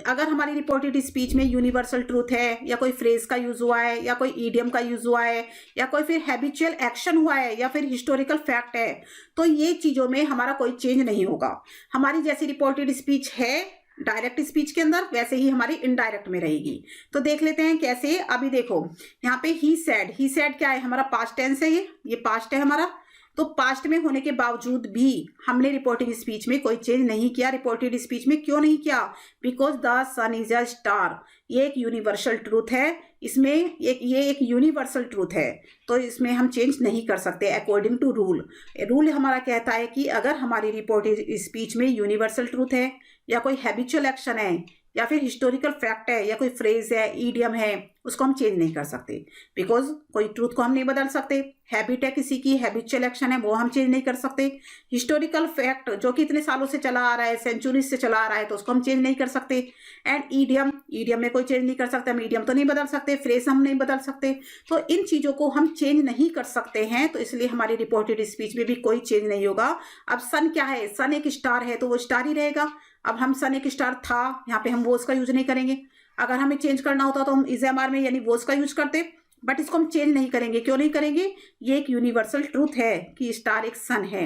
Speaker 1: अगर हमारी रिपोर्टेड स्पीच में यूनिवर्सल ट्रूथ है, या कोई फ्रेज का यूज हुआ है, या कोई ईडियम का यूज हुआ है, या कोई फिर हैबिचुअल एक्शन हुआ है, या फिर हिस्टोरिकल फैक्ट है, तो ये चीजों में हमारा कोई चेंज नहीं होगा। हमारी जैसी रिपोर्टेड स्पीच है डायरेक्ट स्पीच के अंदर, वैसे ही हमारी इनडायरेक्ट में रहेगी। तो देख लेते हैं कैसे। अभी देखो यहाँ पे ही सेड क्या है, हमारा पास्ट टेंस है, ये पास्ट है हमारा, तो पास्ट में होने के बावजूद भी हमने रिपोर्टिंग स्पीच में कोई चेंज नहीं किया। रिपोर्टेड स्पीच में क्यों नहीं किया? Because the sun is a star, ये एक यूनिवर्सल ट्रूथ है, इसमें ये एक यूनिवर्सल ट्रूथ है, तो इसमें हम चेंज नहीं कर सकते अकॉर्डिंग टू रूल। रूल हमारा कहता है कि अगर हमारी रिपोर्टेड स्पीच में यूनिवर्सल ट्रूथ है या कोई हैबिचुअल एक्शन है या फिर हिस्टोरिकल फैक्ट है या कोई फ्रेज है, ईडियम है, उसको हम चेंज नहीं कर सकते। बिकॉज कोई ट्रूथ को हम नहीं बदल सकते, हैबिट है किसी की, हैबिचुअल एक्शन है, वो हम चेंज नहीं कर सकते। हिस्टोरिकल फैक्ट जो कि इतने सालों से चला आ रहा है, सेंचुरीज से चला आ रहा है, तो उसको हम चेंज नहीं कर सकते। एंड ईडियम में कोई चेंज नहीं कर सकते, हम ईडियम तो नहीं बदल सकते, फ्रेज हम नहीं बदल सकते, तो इन चीज़ों को हम चेंज नहीं कर सकते हैं, तो इसलिए हमारी रिपोर्टेड स्पीच में भी कोई चेंज नहीं होगा। अब सन क्या है? सन एक स्टार है तो वो स्टार ही रहेगा। अब हम सन एक स्टार था, यहाँ पे हम वॉज का यूज नहीं करेंगे। अगर हमें चेंज करना होता तो हम इज एम आर में यानी वॉज का यूज करते, बट इसको हम चेंज नहीं करेंगे। क्यों नहीं करेंगे? ये एक यूनिवर्सल ट्रूथ है कि स्टार एक सन है,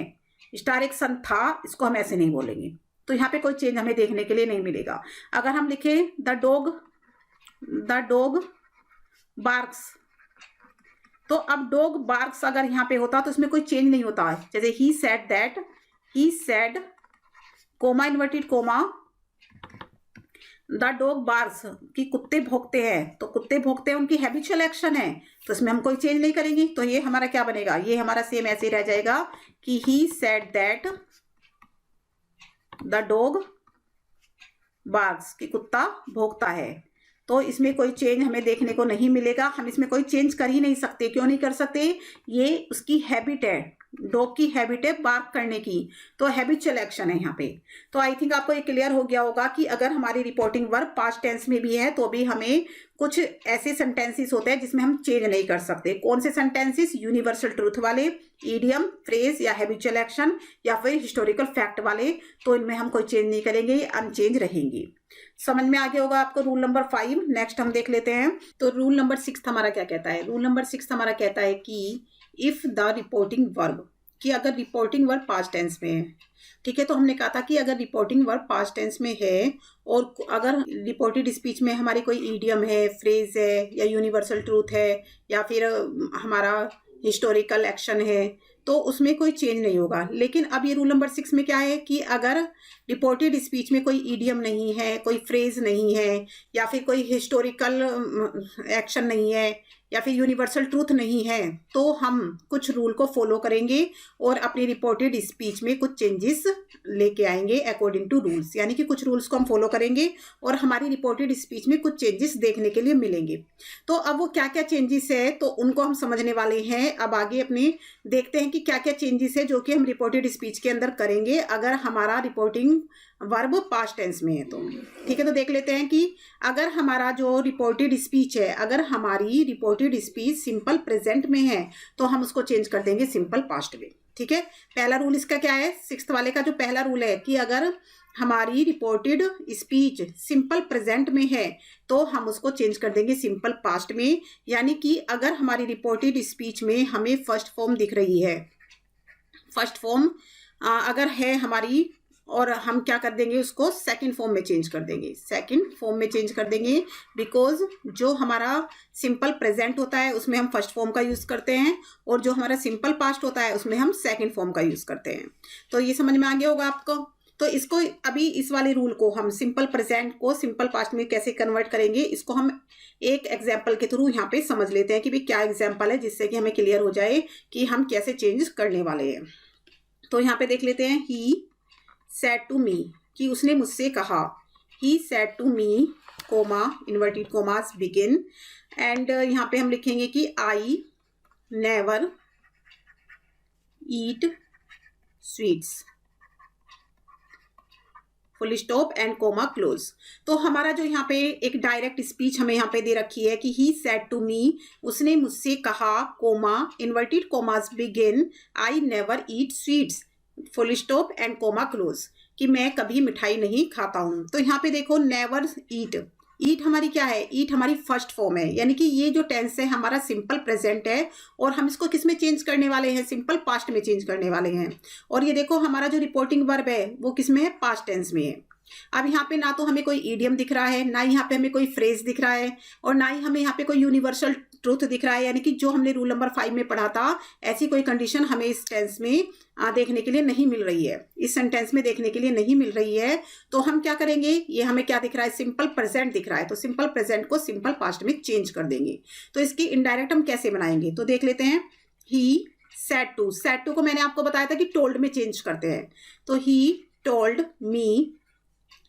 Speaker 1: स्टार एक सन था, इसको हम ऐसे नहीं बोलेंगे। तो यहाँ पे कोई चेंज हमें देखने के लिए नहीं मिलेगा। अगर हम लिखें द डॉग बार्क्स, तो अब डॉग बार्क्स अगर यहाँ पे होता तो इसमें कोई चेंज नहीं होता है। जैसे ही said comma inverted coma the dog barks कि कुत्ते भौंकते हैं, तो कुत्ते भौंकते हैं उनकी हैबिचुअल एक्शन है, तो इसमें हम कोई चेंज नहीं करेंगे। तो ये हमारा क्या बनेगा? ये हमारा सेम ऐसे ही रह जाएगा कि he said that the dog barks कि कुत्ता भौंकता है, तो इसमें कोई चेंज हमें देखने को नहीं मिलेगा। हम इसमें कोई चेंज कर ही नहीं सकते। क्यों नहीं कर सकते? ये उसकी हैबिट है, डॉग की हैबिट है बार्क करने की, तो हैबिचुअल एक्शन है यहाँ पे। तो आई थिंक आपको ये क्लियर हो गया होगा कि अगर हमारी रिपोर्टिंग वर्ब पास्ट टेंस में भी है तो भी हमें कुछ ऐसे सेंटेंसेस होते हैं जिसमें हम चेंज नहीं कर सकते। कौन से सेंटेंसेस? यूनिवर्सल ट्रूथ वाले, ईडियम, फ्रेज या हैबिचुअल एक्शन या फिर हिस्टोरिकल फैक्ट वाले, तो इनमें हम कोई चेंज नहीं करेंगे, ये अनचेंज रहेंगी। समझ में आ गया होगा आपको रूल नंबर 5। नेक्स्ट हम देख लेते हैं। तो रूल नंबर 6 हमारा क्या कहता है? रूल नंबर 6 हमारा कहता है कि इफ द रिपोर्टिंग वर्ब, कि अगर रिपोर्टिंग वर्ब पास्ट टेंस में है, ठीक है, तो हमने कहा था कि अगर रिपोर्टिंग वर्ब पास्ट टेंस में है और अगर रिपोर्टेड स्पीच में हमारी कोई ईडियम है, फ्रेज है या यूनिवर्सल ट्रूथ है या फिर हमारा हिस्टोरिकल एक्शन है, तो उसमें कोई चेंज नहीं होगा। लेकिन अब ये रूल नंबर 6 में क्या है कि अगर रिपोर्टेड स्पीच में कोई ईडियम नहीं है, कोई फ्रेज नहीं है या फिर कोई हिस्टोरिकल एक्शन नहीं है या फिर यूनिवर्सल ट्रूथ नहीं है, तो हम कुछ रूल को फॉलो करेंगे और अपनी रिपोर्टेड स्पीच में कुछ चेंजेस लेके आएंगे अकॉर्डिंग टू रूल्स। यानी कि कुछ रूल्स को हम फॉलो करेंगे और हमारी रिपोर्टेड स्पीच में कुछ चेंजेस देखने के लिए मिलेंगे। तो अब वो क्या क्या चेंजेस है तो उनको हम समझने वाले हैं। अब आगे अपने देखते हैं कि क्या क्या चेंजेस है जो कि हम रिपोर्टेड स्पीच के अंदर करेंगे अगर हमारा रिपोर्टिंग वर्ब पास्ट टेंस में है तो। ठीक है, तो देख लेते हैं कि अगर हमारा जो रिपोर्टेड स्पीच है, अगर हमारी रिपोर्टेड स्पीच सिंपल प्रेजेंट में है तो हम उसको चेंज कर देंगे सिंपल पास्ट में। ठीक है, पहला रूल इसका क्या है? 6th वाले का जो पहला रूल है कि अगर हमारी रिपोर्टेड स्पीच सिंपल प्रेजेंट में है तो हम उसको चेंज कर देंगे सिंपल पास्ट में। यानी कि अगर हमारी रिपोर्टेड स्पीच में हमें फर्स्ट फॉर्म दिख रही है, फर्स्ट फॉर्म अगर है हमारी, और हम क्या कर देंगे उसको सेकंड फॉर्म में चेंज कर देंगे, सेकंड फॉर्म में चेंज कर देंगे। बिकॉज जो हमारा सिंपल प्रेजेंट होता है उसमें हम फर्स्ट फॉर्म का यूज़ करते हैं और जो हमारा सिंपल पास्ट होता है उसमें हम सेकंड फॉर्म का यूज़ करते हैं। तो ये समझ में आ गया होगा आपको। तो इसको अभी इस वाले रूल को हम सिंपल प्रेजेंट को सिंपल पास्ट में कैसे कन्वर्ट करेंगे, इसको हम एक एग्जाम्पल के थ्रू यहाँ पे समझ लेते हैं कि भाई क्या एग्जाम्पल है, जिससे कि हमें क्लियर हो जाए कि हम कैसे चेंज करने वाले हैं। तो यहाँ पे देख लेते हैं, ही said to me कि उसने मुझसे कहा, he said to me comma inverted commas begin, and यहाँ पे हम लिखेंगे कि I never eat sweets, full stop and comma close. तो हमारा जो यहाँ पे एक डायरेक्ट स्पीच हमें यहाँ पे दे रखी है कि ही सेड टू मी, उसने मुझसे कहा, comma inverted commas begin, I never eat sweets, full stop and comma close, कि मैं कभी मिठाई नहीं खाता हूँ। तो यहाँ पे देखो नेवर ईट, ईट हमारी क्या है? ईट हमारी फर्स्ट फॉर्म है, यानी कि ये जो टेंस है हमारा सिंपल प्रेजेंट है और हम इसको किस में चेंज करने वाले हैं? सिंपल पास्ट में चेंज करने वाले हैं। और ये देखो हमारा जो रिपोर्टिंग वर्ब है वो किस में है? पास्ट टेंस में है। अब यहाँ पे ना तो हमें कोई ईडियम दिख रहा है, ना यहाँ पे हमें कोई फ्रेज दिख रहा है और ना ही हमें यहाँ पे कोई यूनिवर्सल ट्रूथ दिख रहा है, यानी कि जो हमने रूल नंबर 5 में पढ़ा था ऐसी कोई कंडीशन हमें इस टेंस में देखने के लिए नहीं मिल रही है, इस सेंटेंस में देखने के लिए नहीं मिल रही है। तो हम क्या करेंगे, ये हमें क्या दिख रहा है, सिंपल प्रेजेंट दिख रहा है, तो सिंपल प्रेजेंट को सिंपल पास्ट में चेंज कर देंगे। तो इसकी इनडायरेक्ट हम कैसे बनाएंगे तो देख लेते हैं। ही सेड टू को मैंने आपको बताया था कि टोल्ड में चेंज करते हैं, तो ही told me,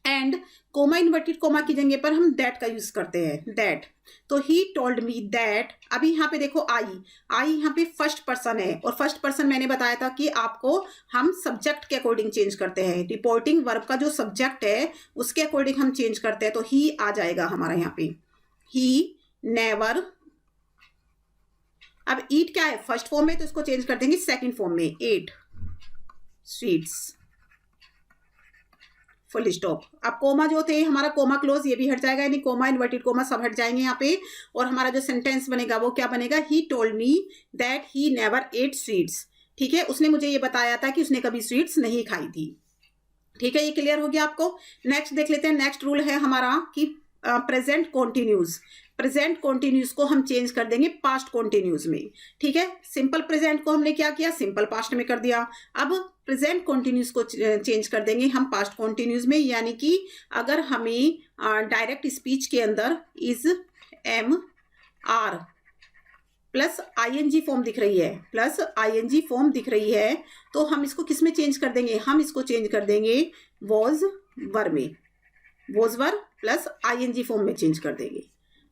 Speaker 1: and coma inverted comma की जगह पर हम दैट का यूज करते हैं, दैट। तो ही टोल्ड मी दैट। अभी यहाँ पे देखो आई यहाँ पे फर्स्ट पर्सन है, और फर्स्ट पर्सन मैंने बताया था कि आपको हम सब्जेक्ट के अकॉर्डिंग चेंज करते हैं, रिपोर्टिंग वर्ब का जो सब्जेक्ट है उसके अकॉर्डिंग हम चेंज करते हैं। तो ही आ जाएगा हमारा यहाँ पे, ही नेवर। अब ईट क्या है, फर्स्ट फॉर्म में, तो इसको चेंज कर देंगे सेकंड फॉर्म में, एट स्वीट्स, फुल स्टॉप। अब कोमा जो थे हमारा कोमा क्लोज ये भी हट जाएगा, यानी कोमा इन्वर्टेड कोमा सब हट जाएंगे यहाँ पे, और हमारा जो सेंटेंस बनेगा वो क्या बनेगा, he told me that he never ate sweets. ठीक है, उसने मुझे ये बताया था कि उसने कभी स्वीट्स नहीं खाई थी। ठीक है, ये क्लियर हो गया आपको। नेक्स्ट देख लेते हैं। नेक्स्ट रूल है हमारा कि प्रेजेंट कॉन्टिन्यूज। प्रेजेंट कॉन्टिन्यूज को हम चेंज कर देंगे पास्ट कॉन्टिन्यूज में। ठीक है, सिंपल प्रेजेंट को हमने क्या किया, सिंपल पास्ट में कर दिया। अब प्रेजेंट कॉन्टिन्यूज को चेंज कर देंगे हम पास्ट कॉन्टिन्यूज में, यानी कि अगर हमें डायरेक्ट स्पीच के अंदर is am are plus ING form दिख रही है, प्लस आईएनजी फॉर्म दिख रही है, तो हम इसको किस में चेंज कर देंगे, हम इसको चेंज कर देंगे वॉज वर में, was were plus ING form में चेंज कर देंगे,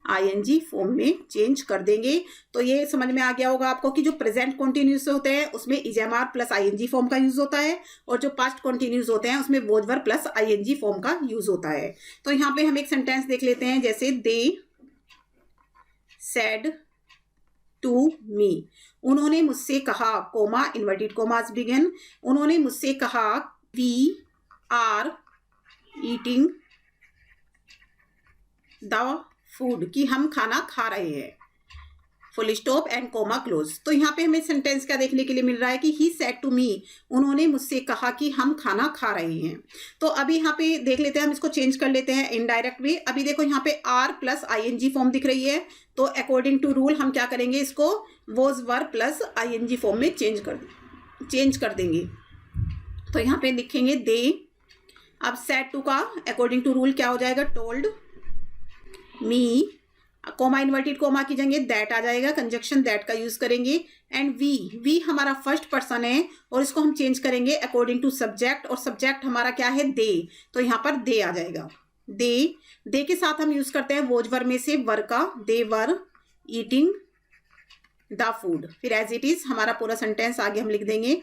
Speaker 1: आईएनजी फॉर्म में चेंज कर देंगे। तो ये समझ में आ गया होगा आपको कि जो प्रेजेंट कॉन्टिन्यूस होते हैं उसमें इजएमआर प्लस आईएनजी फॉर्म का यूज होता है, और जो पास्ट कॉन्टिन्यूस होते हैं उसमें was were plus ING form का यूज होता है। तो यहाँ पे हम एक सेंटेंस देख लेते हैं, जैसे दे सेड टू मी, उन्होंने मुझसे कहा, कोमा इन्वर्टेड कोमास बिगिन, उन्होंने मुझसे कहा we are eating the food, कि हम खाना खा रहे हैं, full stop and comma close. तो यहाँ पे हमें सेंटेंस क्या देखने के लिए मिल रहा है कि ही सेड टू मी, उन्होंने मुझसे कहा कि हम खाना खा रहे हैं। तो अभी यहाँ पे देख लेते हैं, हम इसको चेंज कर लेते हैं इनडायरेक्ट वे। अभी देखो यहाँ पे आर प्लस आईएनजी फॉर्म दिख रही है, तो अकॉर्डिंग टू रूल हम क्या करेंगे, इसको was were plus ING form में चेंज कर देंगे। तो यहाँ पे लिखेंगे दे। अब सेड टू का अकॉर्डिंग टू रूल क्या हो जाएगा, told me, comma inverted comma की जगह दैट आ जाएगा, कंजक्शन दैट का यूज करेंगे, एंड वी हमारा फर्स्ट पर्सन है और इसको हम चेंज करेंगे अकॉर्डिंग टू सब्जेक्ट, और सब्जेक्ट हमारा क्या है, दे, तो यहाँ पर दे आ जाएगा। दे के साथ हम यूज करते हैं वॉज वर में से वर का, दे वर ईटिंग द फूड, फिर एज इट इज हमारा पूरा सेंटेंस आगे हम लिख देंगे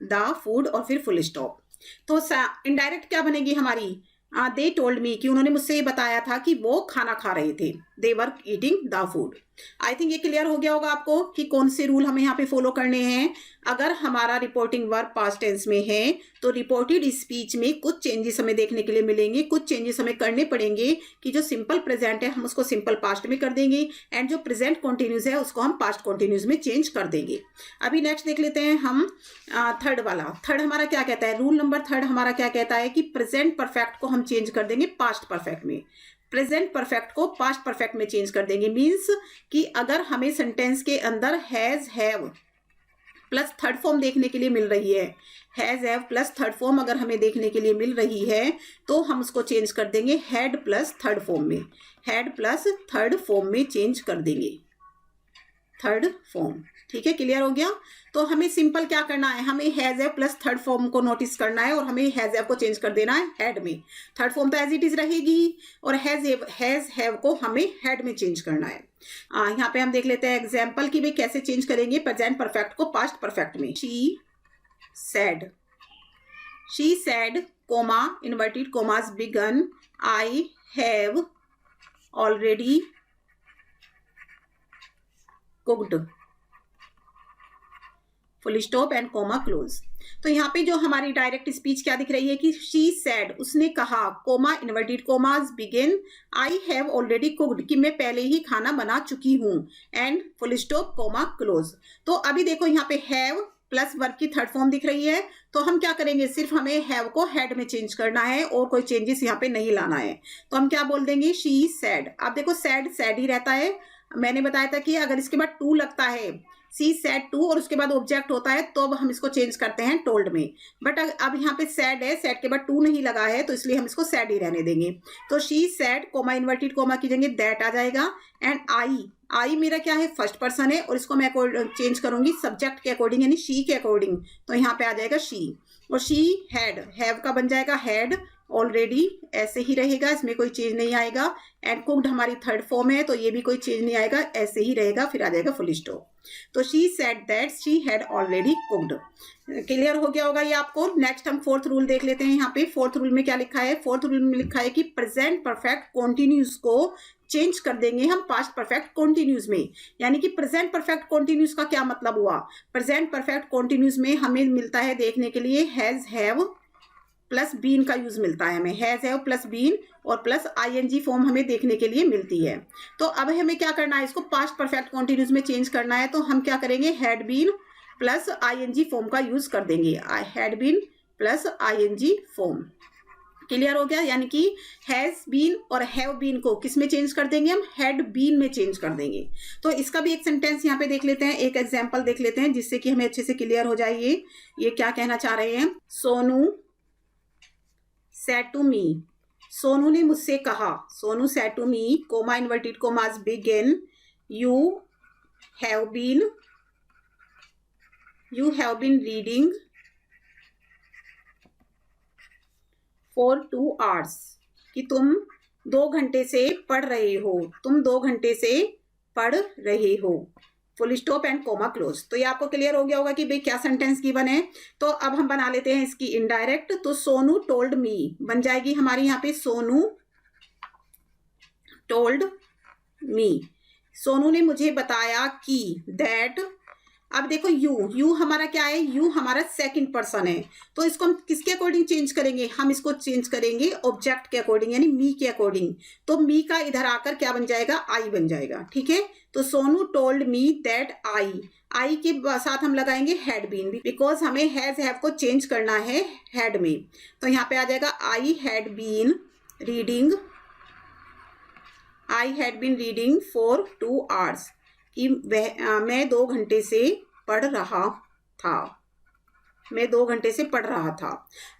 Speaker 1: द फूड और फिर फुल स्टॉप। तो इनडायरेक्ट क्या बनेगी हमारी, दे टोल्ड मी, कि उन्होंने मुझसे ये बताया था कि वो खाना खा रहे थे, they were eating the food. I think ये क्लियर हो गया होगा आपको कि कौन से रूल हमें यहाँ पे फॉलो करने हैं। अगर हमारा रिपोर्टिंग वर्ब पास्ट टेंस में है तो रिपोर्टेड स्पीच में कुछ चेंजेस हमें देखने के लिए मिलेंगे, कुछ चेंजेस हमें करने पड़ेंगे कि जो सिंपल प्रेजेंट है हम उसको सिंपल पास्ट में कर देंगे, एंड जो प्रेजेंट कॉन्टिन्यूस है उसको हम पास्ट कॉन्टिन्यूस में चेंज कर देंगे। अभी नेक्स्ट देख लेते हैं हम थर्ड वाला। थर्ड हमारा क्या कहता है, रूल नंबर थर्ड हमारा क्या कहता है कि प्रेजेंट परफेक्ट को हम चेंज कर देंगे पास्ट परफेक्ट में, प्रेजेंट परफेक्ट को पास्ट परफेक्ट में चेंज कर देंगे। मीन्स कि अगर हमें सेंटेंस के अंदर has have plus third form देखने के लिए मिल रही है, has have plus third form अगर हमें देखने के लिए मिल रही है तो हम उसको चेंज कर देंगे हैड प्लस थर्ड फॉर्म में, हैड प्लस थर्ड फॉर्म में चेंज कर देंगे, थर्ड फॉर्म। ठीक है, क्लियर हो गया। तो हमें सिंपल क्या करना है, हमें has have plus third form को नोटिस करना है और हमें हैज हैव को चेंज कर देना है हैड में। थर्ड फॉर्म तो एज इट इज रहेगी और हैज हैव को हमें हैड में चेंज करना है। यहाँ पे हम देख लेते हैं एग्जाम्पल कि भाई कैसे चेंज करेंगे प्रेजेंट परफेक्ट को पास्ट परफेक्ट में। She said comma inverted commas begin, I have already cooked, full stop and comma close. तो यहाँ पे जो हमारी डायरेक्ट स्पीच क्या दिख रही है कि शी सेड, उसने कहा, comma inverted commas begin, I have already cooked, कि मैं पहले ही खाना बना चुकी हूँ, and full stop comma close. तो अभी देखो यहाँ पे हैव प्लस वर्ब की थर्ड फॉर्म दिख रही है, तो हम क्या करेंगे, सिर्फ हमें हैव को हैड में चेंज करना है और कोई चेंजेस यहाँ पे नहीं लाना है। तो हम क्या बोल देंगे, शी सेड। आप देखो सेड ही रहता है, मैंने बताया था कि अगर इसके बाद टू लगता है, सी सेड टू और उसके बाद ऑब्जेक्ट होता है तो अब हम इसको चेंज करते हैं टोल्ड में। बट अब यहाँ पे सेड है, सेड के बाद टू नहीं लगा है तो इसलिए हम इसको सेड ही रहने देंगे। तो she said comma inverted comma की जगह दैट आ जाएगा। एंड आई मेरा क्या है, फर्स्ट पर्सन है और इसको मैं चेंज करूंगी सब्जेक्ट के अकॉर्डिंग यानी शी के अकॉर्डिंग, तो यहाँ पे आ जाएगा शी। और शी हैव का बन जाएगा हैड, ऑलरेडी ऐसे ही रहेगा, इसमें कोई चेंज नहीं आएगा। एंड कुक्ड हमारी थर्ड फॉर्म है तो ये भी कोई चेंज नहीं आएगा, ऐसे ही रहेगा, फिर आ जाएगा फुल स्टॉप। तो she said that she had already cooked. Clear हो गया होगा ये आपको। नेक्स्ट हम फोर्थ रूल देख लेते हैं। यहाँ पे फोर्थ रूल में क्या लिखा है, फोर्थ रूल में लिखा है कि प्रेजेंट परफेक्ट कॉन्टिन्यूस को चेंज कर देंगे हम पास्ट परफेक्ट कॉन्टिन्यूस में। यानी कि प्रेजेंट परफेक्ट कॉन्टिन्यूस का क्या मतलब हुआ, प्रेजेंट परफेक्ट कॉन्टिन्यूस में हमें मिलता है देखने के लिए हैज हैव प्लस बीन का यूज मिलता है हमें, हैज हैव प्लस बीन और प्लस आईएनजी फॉर्म हमें देखने के लिए मिलती है। तो अब हमें क्या करना है, इसको पास्ट परफेक्ट कॉन्टिन्यूस में चेंज करना है। तो हम क्या करेंगे, had been plus ING form का यूज कर देंगे, had been plus ING form. Clear हो गया। यानी कि हैज बीन और हैव बीन को किस में चेंज कर देंगे, हम हैड बीन में चेंज कर देंगे। तो इसका भी एक सेंटेंस यहाँ पे देख लेते हैं, एक एग्जांपल देख लेते हैं जिससे कि हमें अच्छे से क्लियर हो जाए ये क्या कहना चाह रहे हैं। Sonu said to me, Sonu ने मुझसे कहा, Sonu said to me comma inverted commas begin you have been reading for 2 hours, कि तुम 2 घंटे से पढ़ रहे हो, तुम 2 घंटे से पढ़ रहे हो, full stop and comma close. तो ये आपको क्लियर हो गया होगा कि भाई क्या सेंटेंस की बने। तो अब हम बना लेते हैं इसकी इनडायरेक्ट। तो सोनू टोल्ड मी बन जाएगी हमारी यहाँ पे, सोनू टोल्ड मी, सोनू ने मुझे बताया कि दैट। अब देखो यू हमारा क्या है, यू हमारा सेकंड पर्सन है, तो इसको हम किसके अकॉर्डिंग चेंज करेंगे, हम इसको चेंज करेंगे ऑब्जेक्ट के अकॉर्डिंग यानी मी के अकॉर्डिंग। तो मी का इधर आकर क्या बन जाएगा, आई बन जाएगा। ठीक है, तो Sonu told me that I के साथ हम लगाएंगे हैड बीन, बिकॉज हमें हैज हैव को चेंज करना है हैड में। तो यहाँ पे आ जाएगा I had been reading for 2 hours, कि मैं 2 घंटे से पढ़ रहा था, मैं 2 घंटे से पढ़ रहा था।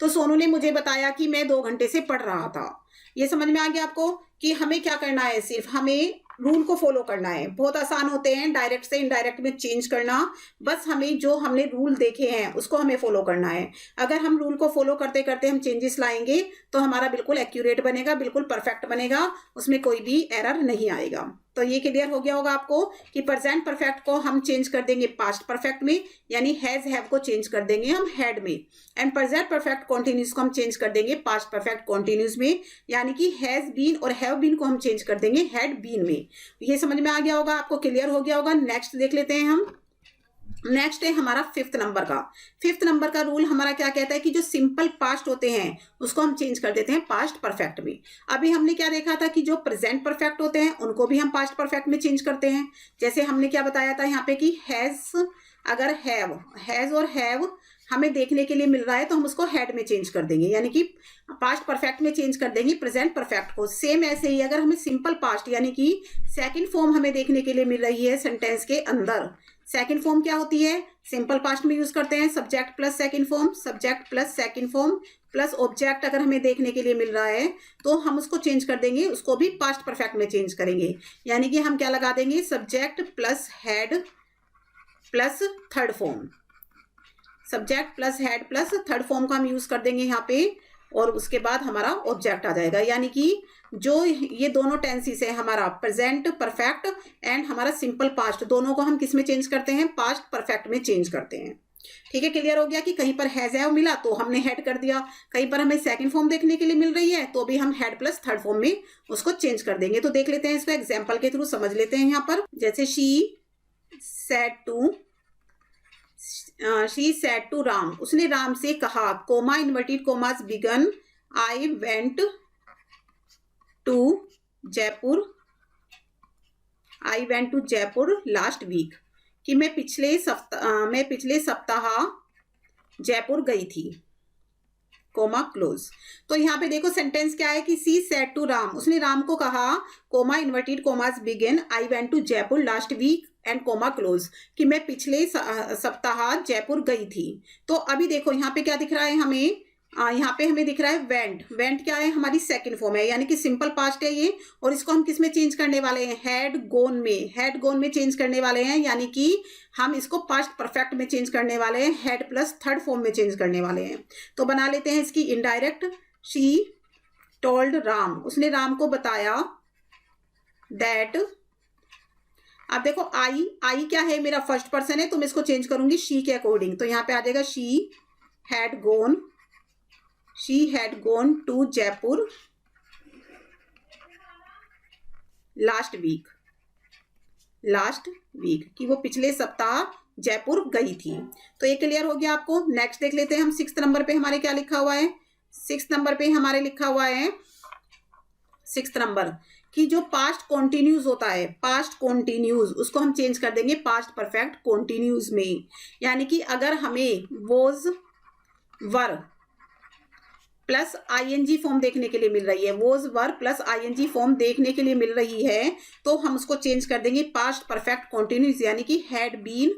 Speaker 1: तो सोनू ने मुझे बताया कि मैं 2 घंटे से पढ़ रहा था। ये समझ में आ गया आपको कि हमें क्या करना है, सिर्फ हमें रूल को फॉलो करना है। बहुत आसान होते हैं डायरेक्ट से इनडायरेक्ट में चेंज करना, बस हमें जो हमने रूल देखे हैं उसको हमें फॉलो करना है। अगर हम रूल को फॉलो करते करते हम चेंजेस लाएंगे तो हमारा बिल्कुल एक्यूरेट बनेगा, बिल्कुल परफेक्ट बनेगा, उसमें कोई भी एरर नहीं आएगा। तो ये क्लियर हो गया होगा आपको कि प्रेजेंट परफेक्ट को हम चेंज कर देंगे पास्ट परफेक्ट में, यानी हैज हैव को चेंज कर देंगे हम हैड में। एंड प्रेजेंट परफेक्ट कॉन्टिन्यूस को हम चेंज कर देंगे पास्ट परफेक्ट कॉन्टिन्यूस में, यानी कि हैज बीन और हैव बीन को हम चेंज कर देंगे हैड बीन में। ये समझ में आ गया होगा आपको, क्लियर हो गया होगा। नेक्स्ट देख लेते हैं हम। नेक्स्ट है हमारा फिफ्थ नंबर का रूल हमारा क्या कहता है कि जो सिंपल पास्ट होते हैं उसको हम चेंज कर देते हैं पास्ट परफेक्ट में। अभी हमने क्या देखा था कि जो प्रेजेंट परफेक्ट होते हैं उनको भी हम पास्ट परफेक्ट में चेंज करते हैं। जैसे हमने क्या बताया था यहाँ पे कि हैज, अगर हैज और हैव हमें देखने के लिए मिल रहा है तो हम उसको हैड में चेंज कर देंगे, यानी कि पास्ट परफेक्ट में चेंज कर देंगे प्रेजेंट परफेक्ट को। सेम ऐसे ही अगर हमें सिंपल पास्ट यानी कि सेकंड फॉर्म हमें देखने के लिए मिल रही है सेंटेंस के अंदर, सेकंड फॉर्म क्या होती है, सिंपल पास्ट में यूज करते हैं subject plus second form plus object. अगर हमें देखने के लिए मिल रहा है तो हम उसको चेंज कर देंगे, उसको भी पास्ट परफेक्ट में चेंज करेंगे, यानी कि हम क्या लगा देंगे, subject plus head plus third form, subject plus head plus third form का हम यूज कर देंगे यहाँ पे, और उसके बाद हमारा ऑब्जेक्ट आ जाएगा। यानी कि जो ये दोनों टेंसेस है हमारा प्रेजेंट परफेक्ट एंड हमारा सिंपल पास्ट, दोनों को हम किस में चेंज करते हैं, पास्ट परफेक्ट में चेंज करते हैं। ठीक है, क्लियर हो गया कि कहीं पर हैज हैव मिला तो हमने हेड कर दिया, कहीं पर हमें सेकंड फॉर्म देखने के लिए मिल रही है तो भी हम हेड प्लस थर्ड फॉर्म में उसको चेंज कर देंगे। तो देख लेते हैं इसको एग्जाम्पल के थ्रू समझ लेते हैं। यहाँ पर जैसे शी सेड टू राम, उसने राम से कहा, comma inverted commas begin I went to Jaipur last week, कि मैं पिछले सप्ताह जयपुर गई थी। Comma close. तो यहाँ पे देखो सेंटेंस क्या है कि सी सेड टू राम, उसने राम को कहा, comma inverted commas begin, I went to Jaipur last week and comma close, कि मैं पिछले सप्ताह जयपुर गई थी। तो अभी देखो यहाँ पे क्या दिख रहा है हमें, यहाँ पे हमें दिख रहा है वेंट। वेंट क्या है, हमारी सेकंड फॉर्म है, यानी कि सिंपल पास्ट है ये, और इसको हम किस में चेंज करने वाले हैं, हैड गोन में, हैड गोन में चेंज करने वाले हैं, यानी कि हम इसको पास्ट परफेक्ट में चेंज करने वाले हैं, हैड प्लस थर्ड फॉर्म में चेंज करने वाले हैं। तो बना लेते हैं इसकी इनडायरेक्ट, शी टोल्ड राम, उसने राम को बताया, दैट, अब देखो आई क्या है, मेरा फर्स्ट पर्सन है, तो मैं इसको चेंज करूंगी शी के अकॉर्डिंग, तो यहाँ पे आ जाएगा she had gone to Jaipur last week, कि वो पिछले सप्ताह जयपुर गई थी। तो ये क्लियर हो गया आपको। नेक्स्ट देख लेते हैं हम, 6 नंबर पे हमारे क्या लिखा हुआ है, 6 नंबर पे हमारे लिखा हुआ है 6 नंबर कि जो पास्ट कॉन्टिन्यूज होता है, पास्ट कॉन्टिन्यूज, उसको हम चेंज कर देंगे पास्ट परफेक्ट कॉन्टिन्यूज में। यानी कि अगर हमें was were plus ING form देखने के लिए मिल रही है, was were plus ING form देखने के लिए मिल रही है, तो हम उसको चेंज कर देंगे पास्ट परफेक्ट कॉन्टिन्यूज, यानी कि had been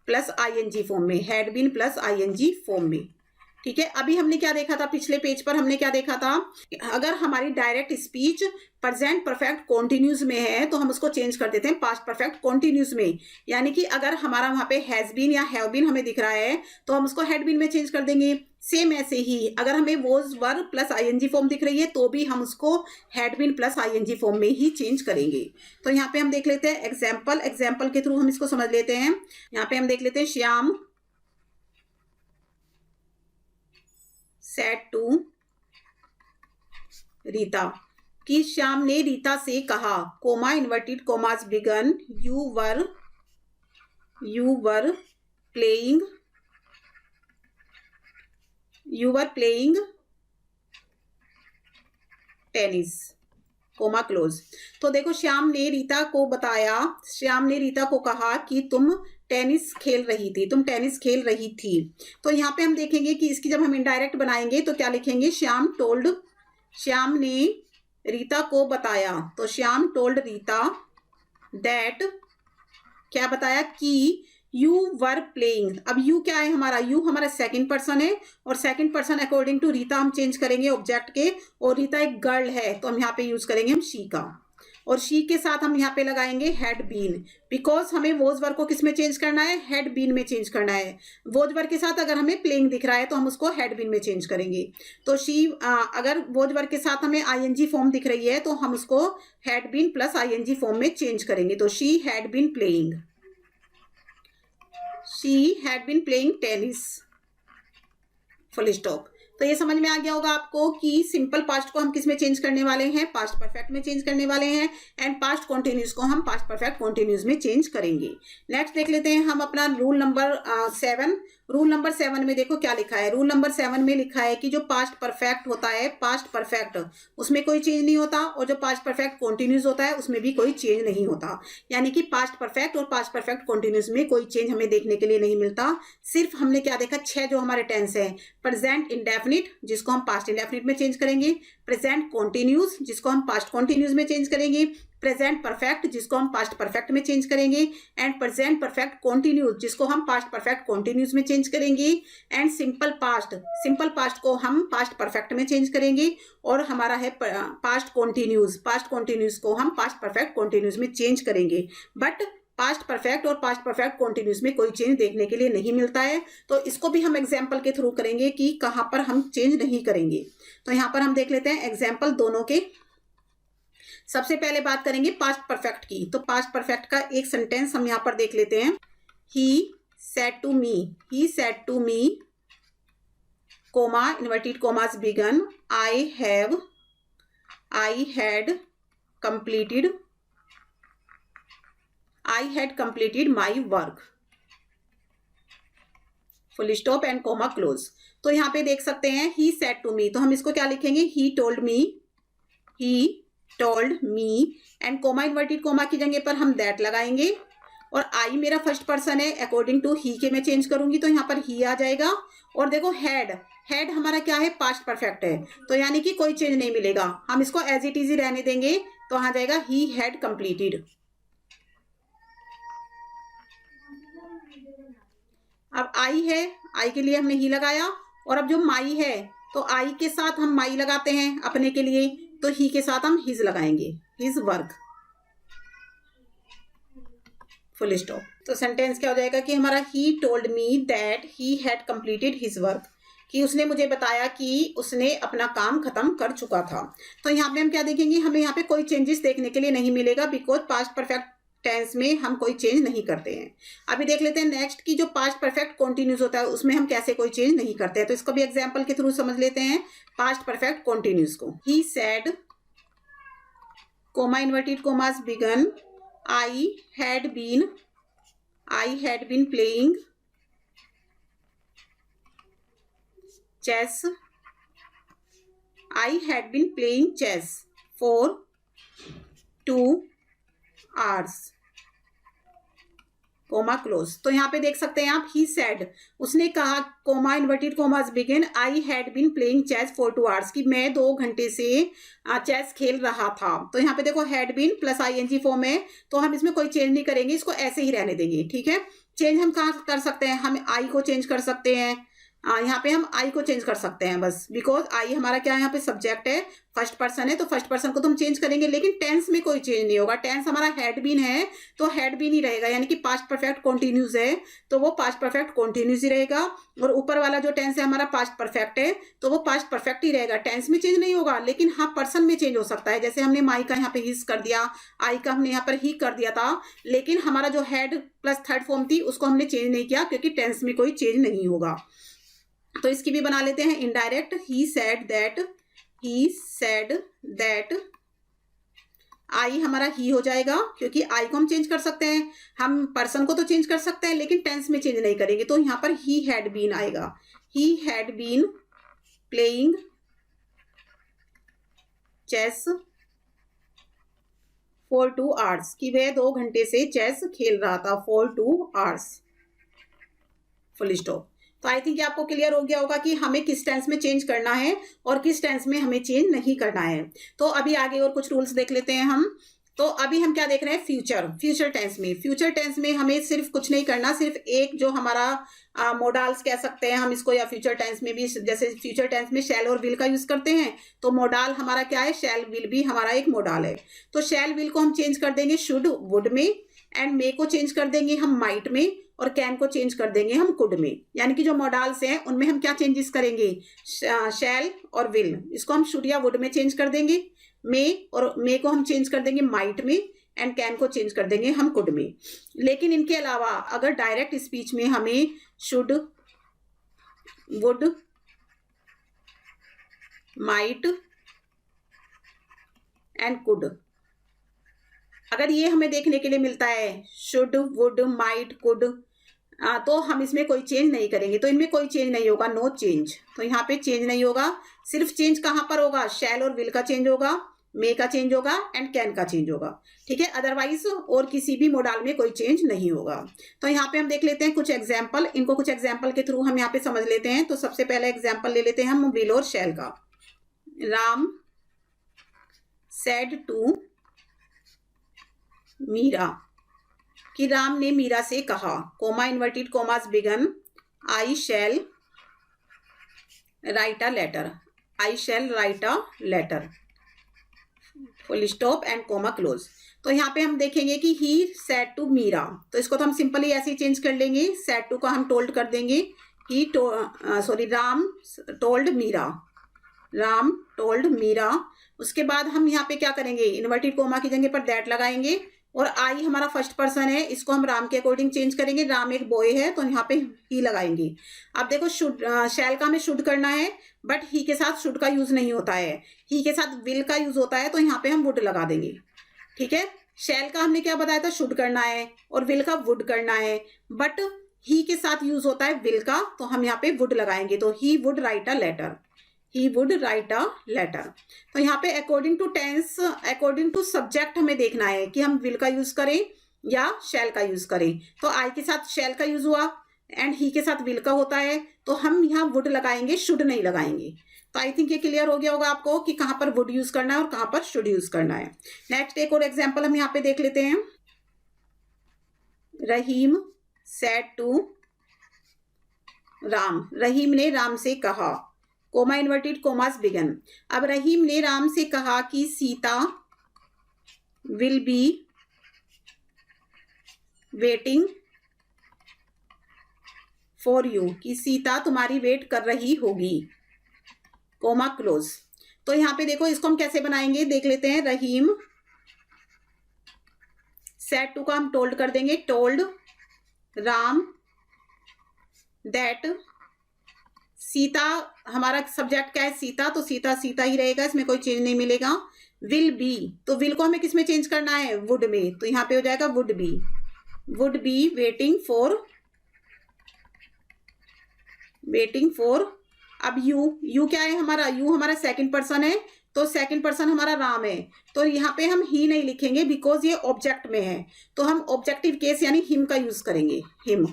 Speaker 1: plus ING form में, had been plus ING form में। ठीक है, अभी हमने क्या देखा था, पिछले पेज पर हमने क्या देखा था, अगर हमारी direct speech present perfect continues में है तो हम उसको चेंज कर देते हैं पास्ट परफेक्ट कॉन्टिन्यूज में। यानी कि अगर हमारा वहां पे हैज बीन या हैव बीन हमें दिख रहा है तो हम उसको हैड बीन में चेंज कर देंगे। सेम ऐसे ही अगर हमें was were plus ING form दिख रही है तो भी हम उसको had been plus ING form में ही चेंज करेंगे। तो यहाँ पे हम देख लेते हैं एग्जाम्पल के थ्रू हम इसको समझ लेते हैं। यहाँ पे हम देख लेते हैं, श्याम सेड टू रीता, कि श्याम ने रीता से कहा, comma inverted commas begin, you were playing tennis, comma close. तो देखो श्याम ने रीता को कहा कि तुम टेनिस खेल रही थी। तो यहाँ पे हम देखेंगे कि इसकी जब हम इनडायरेक्ट बनाएंगे तो क्या लिखेंगे, श्याम ने रीता को बताया, तो श्याम टोल्ड रीता दैट, क्या बताया, कि यू वर प्लेइंग। अब यू क्या है हमारा, यू हमारा सेकंड पर्सन है, और second person according to Rita हम चेंज करेंगे ऑब्जेक्ट के, और रीता एक गर्ल है तो हम यहाँ पे यूज करेंगे हम शी का, और शी के साथ हम यहाँ पे लगाएंगे हैड बीन, बिकॉज हमें वॉज वर को किस में चेंज करना है, हैड बीन में चेंज करना है। वॉज वर के साथ अगर हमें प्लेइंग दिख रहा है तो हम उसको हैड बीन में चेंज करेंगे। तो शी अगर वॉज वर के साथ हमें आईएनजी फॉर्म दिख रही है तो हम उसको had been plus ING form में चेंज करेंगे। तो she had been playing tennis, full stop. तो ये समझ में आ गया होगा आपको कि सिंपल पास्ट को हम किस में चेंज करने वाले हैं, पास्ट परफेक्ट में चेंज करने वाले हैं, एंड पास्ट कॉन्टिन्यूस को हम पास्ट परफेक्ट कॉन्टिन्यूस में चेंज करेंगे। नेक्स्ट देख लेते हैं हम अपना रूल नंबर 7। रूल नंबर 7 में देखो क्या लिखा है। रूल नंबर 7 में लिखा है कि जो पास्ट परफेक्ट होता है, पास्ट परफेक्ट उसमें कोई चेंज नहीं होता, और जो पास्ट परफेक्ट कॉन्टिन्यूस होता है उसमें भी कोई चेंज नहीं होता। यानी कि पास्ट परफेक्ट और पास्ट परफेक्ट कॉन्टिन्यूस में कोई चेंज हमें देखने के लिए नहीं मिलता। सिर्फ हमने क्या देखा, 6 जो हमारे टेंस है, प्रेजेंट इंडेफिनिट जिसको हम पास्ट इंडेफिनिट में चेंज करेंगे, प्रेजेंट कॉन्टिन्यूस जिसको हम पास्ट कॉन्टिन्यूस में चेंज करेंगे, प्रेजेंट परफेक्ट जिसको हम पास्ट परफेक्ट में चेंज करेंगे, एंड प्रेजेंट परफेक्ट कॉन्टिन्यूस जिसको हम पास्ट परफेक्ट कॉन्टिन्यूस में चेंज करेंगे, एंड सिंपल पास्ट को हम पास्ट परफेक्ट में चेंज करेंगे, और हमारा है पास्ट कॉन्टिन्यूस को हम पास्ट परफेक्ट कॉन्टिन्यूस में चेंज करेंगे। बट पास्ट परफेक्ट और पास्ट परफेक्ट कॉन्टिन्यूस में कोई चेंज देखने के लिए नहीं मिलता है। तो इसको भी हम एग्जाम्पल के थ्रू करेंगे कि कहाँ पर हम चेंज नहीं करेंगे। तो यहाँ पर हम देख लेते हैं एग्जाम्पल दोनों के। सबसे पहले बात करेंगे पास्ट परफेक्ट की। तो पास्ट परफेक्ट का एक सेंटेंस हम यहाँ पर देख लेते हैं। He said to me comma inverted commas begin, I had completed my work, full stop and comma close. तो यहाँ पे देख सकते हैं ही सेड टू मी, तो हम इसको क्या लिखेंगे, ही told me, and coma inverted comma की जगह पर हम दैट लगाएंगे। और आई मेरा फर्स्ट पर्सन है, अकॉर्डिंग टू ही के मैं चेंज करूंगी तो यहाँ पर ही आ जाएगा। और देखो हैड, हैड हमारा क्या है, पास्ट परफेक्ट है, तो यानी कि कोई चेंज नहीं मिलेगा, हम इसको एज इट इज ही रहने देंगे, तो आ जाएगा ही हैड कंप्लीटेड। अब आई है, आई के लिए हमने ही लगाया, और अब जो माई है तो आई के साथ हम माई लगाते हैं अपने के लिए, तो ही के साथ हम हिज लगाएंगे, हिज वर्क, फुल स्टॉप। तो सेंटेंस क्या हो जाएगा कि हमारा ही told me that he had completed his work, कि उसने मुझे बताया कि उसने अपना काम खत्म कर चुका था। तो यहाँ पे हम क्या देखेंगे, हमें यहाँ पे कोई चेंजेस देखने के लिए नहीं मिलेगा, बिकॉज पास्ट परफेक्ट टेंस में हम कोई चेंज नहीं करते हैं। अभी देख लेते हैं नेक्स्ट की जो पास्ट परफेक्ट कॉन्टिन्यूस होता है उसमें हम कैसे कोई चेंज नहीं करते हैं, तो इसको भी एग्जांपल के थ्रू समझ लेते हैं पास्ट परफेक्ट कॉन्टिन्यूस को। He said, comma inverted commas begin, I had been playing chess, I had been playing chess for 2 hours, comma close. तो यहाँ पे देख सकते हैं आप, ही सेड, उसने कहा, comma inverted commas begin, I had been playing chess for 2 hours, कि मैं 2 घंटे से चेस खेल रहा था। तो यहाँ पे देखो had been plus ING form है, तो हम इसमें कोई चेंज नहीं करेंगे, इसको ऐसे ही रहने देंगे। ठीक है, चेंज हम कहाँ कर सकते हैं, हम आई को चेंज कर सकते हैं, यहाँ पे हम आई को चेंज कर सकते हैं बस, बिकॉज आई हमारा क्या है, यहाँ पे सब्जेक्ट है, फर्स्ट पर्सन है, तो फर्स्ट पर्सन को तो हम चेंज करेंगे, लेकिन टेंस में कोई चेंज नहीं होगा। टेंस हमारा हैड बीन है तो हैड बीन ही रहेगा, यानी कि पास्ट परफेक्ट कॉन्टिन्यूस है तो वो पास्ट परफेक्ट कॉन्टिन्यूस ही रहेगा, और ऊपर वाला जो टेंस है हमारा पास्ट परफेक्ट है तो वो पास्ट परफेक्ट ही रहेगा, टेंस में चेंज नहीं होगा। लेकिन हाँ, पर्सन में चेंज हो सकता है, जैसे हमने माई का यहाँ पे हिज कर दिया, आई का हमने यहाँ पर ही कर दिया था, लेकिन हमारा जो हैड प्लस थर्ड फॉर्म थी उसको हमने चेंज नहीं किया, क्योंकि टेंस में कोई चेंज नहीं होगा। तो इसकी भी बना लेते हैं इनडायरेक्ट, ही सेड दैट, आई हमारा ही हो जाएगा, क्योंकि आई को हम चेंज कर सकते हैं, हम पर्सन को तो चेंज कर सकते हैं लेकिन टेंस में चेंज नहीं करेंगे, तो यहाँ पर ही हैड बीन आएगा, he had been playing chess for 2 hours, कि वह 2 घंटे से चेस खेल रहा था, फॉर 2 hours, फुल स्टॉप। तो आई थिंक आपको क्लियर हो गया होगा कि हमें किस टेंस में चेंज करना है और किस टेंस में हमें चेंज नहीं करना है। तो अभी आगे और कुछ रूल्स देख लेते हैं हम। तो अभी हम क्या देख रहे हैं, फ्यूचर टेंस में। फ्यूचर टेंस में हमें सिर्फ कुछ नहीं करना, सिर्फ एक जो हमारा मोडाल्स कह सकते हैं हम इसको, या फ्यूचर टेंस में भी जैसे फ्यूचर टेंस में शैल और विल का यूज करते हैं, तो मोडाल हमारा क्या है, शैल विल भी हमारा एक मोडाल है। तो शैल विल को हम चेंज कर देंगे शुड वुड में, एंड मे को चेंज कर देंगे हम माइट में, और कैन को चेंज कर देंगे हम कुड में। यानी कि जो मॉडल्स हैं उनमें हम क्या चेंजेस करेंगे, शैल और विल, इसको हम शुड या वुड में चेंज कर देंगे, मे को हम चेंज कर देंगे माइट में, एंड कैन को चेंज कर देंगे हम कुड में। लेकिन इनके अलावा अगर डायरेक्ट स्पीच में हमें should, would, might and could, अगर ये हमें देखने के लिए मिलता है, शुड वुड माइट कुड, तो हम इसमें कोई चेंज नहीं करेंगे, तो इनमें कोई चेंज नहीं होगा, नो चेंज। तो यहाँ पे चेंज नहीं होगा, सिर्फ चेंज कहाँ पर होगा, शैल और विल का चेंज होगा, मे का चेंज होगा, एंड कैन का चेंज होगा। ठीक है, अदरवाइज और किसी भी मोडाल में कोई चेंज नहीं होगा। तो यहाँ पे हम देख लेते हैं कुछ एग्जाम्पल, इनको कुछ एग्जाम्पल के थ्रू हम यहाँ पे समझ लेते हैं। तो सबसे पहले एग्जाम्पल ले लेते हैं हम विल और शैल का। राम सेड टू मीरा, कि राम ने मीरा से कहा, comma inverted commas begin, I shall write a letter, I shall write a letter, full stop and comma close. तो यहाँ पे हम देखेंगे कि ही सेड टू मीरा, तो इसको तो हम सिंपली ऐसे ही चेंज कर लेंगे, सेड टू का हम टोल्ड कर देंगे, ही राम टोल्ड मीरा, राम टोल्ड मीरा। उसके बाद हम यहाँ पे क्या करेंगे, इन्वर्टेड कोमा की जगह पर दैट लगाएंगे, और आई हमारा फर्स्ट पर्सन है, इसको हम राम के अकॉर्डिंग चेंज करेंगे, राम एक बॉय है तो यहाँ पे ही लगाएंगे। अब देखो शुड, शैल का हमें शुड करना है, बट ही के साथ शुड का यूज नहीं होता है, ही के साथ विल का यूज होता है, तो यहाँ पे हम वुड लगा देंगे। ठीक है, शैल का हमने क्या बताया था, शुड करना है, और विल का वुड करना है, बट ही के साथ यूज होता है विल का, तो हम यहाँ पे वुड लगाएंगे, तो he would write a letter, he would write a letter. तो यहाँ पे according to tense, according to subject हमें देखना है कि हम विल का यूज करें या शैल का यूज करें। तो आई के साथ शैल का यूज हुआ एंड ही के साथ विल का होता है, तो हम यहाँ वुड लगाएंगे, शुड नहीं लगाएंगे। तो आई थिंक ये क्लियर हो गया होगा आपको कि कहाँ पर वुड यूज करना है और कहाँ पर शुड यूज करना है। नेक्स्ट एक और एग्जाम्पल हम यहाँ पे देख लेते हैं। रहीम सेड टू राम, रहीम ने राम से कहा, कोमा इन्वर्टेड कोमास बिगन। अब रहीम ने राम से कहा कि Sita will be waiting for you, कि सीता तुम्हारी वेट कर रही होगी, कोमा क्लोज। तो यहाँ पे देखो इसको हम कैसे बनाएंगे देख लेते हैं। रहीम सेड टू का हम टोल्ड कर देंगे, टोल्ड राम दैट सीता, हमारा सब्जेक्ट क्या है सीता, तो सीता सीता ही रहेगा, इसमें कोई चेंज नहीं मिलेगा। विल बी, तो विल को हमें किस में चेंज करना है, वुड में, तो यहाँ पे हो जाएगा वुड बी वेटिंग फॉर। अब यू क्या है हमारा, यू हमारा सेकंड पर्सन है, तो सेकंड पर्सन हमारा राम है, तो यहाँ पे हम ही नहीं लिखेंगे बिकॉज ये ऑब्जेक्ट में है, तो हम ऑब्जेक्टिव केस यानी हिम का यूज करेंगे, हिम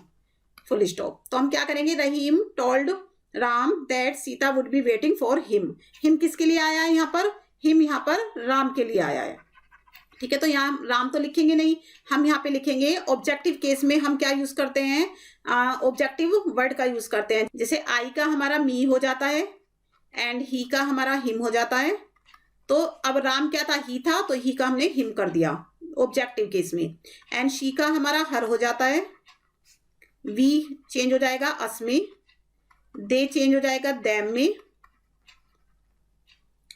Speaker 1: फुल स्टॉप। तो हम क्या करेंगे, Rahim told Ram that Sita would be waiting for him. Him किसके लिए आया है यहाँ पर, हिम यहाँ पर राम के लिए आया है, ठीक है। तो यहाँ राम तो लिखेंगे नहीं, हम यहाँ पे लिखेंगे ऑब्जेक्टिव केस में हम क्या यूज करते हैं, ऑब्जेक्टिव वर्ड का यूज करते हैं। जैसे आई का हमारा मी हो जाता है एंड ही का हमारा हिम हो जाता है, तो अब राम क्या था, ही था, तो ही का हमने हिम कर दिया ऑब्जेक्टिव केस में। एंड शी का हमारा हर हो जाता है, वी चेंज हो जाएगा अस में, दे चेंज हो जाएगा देम में,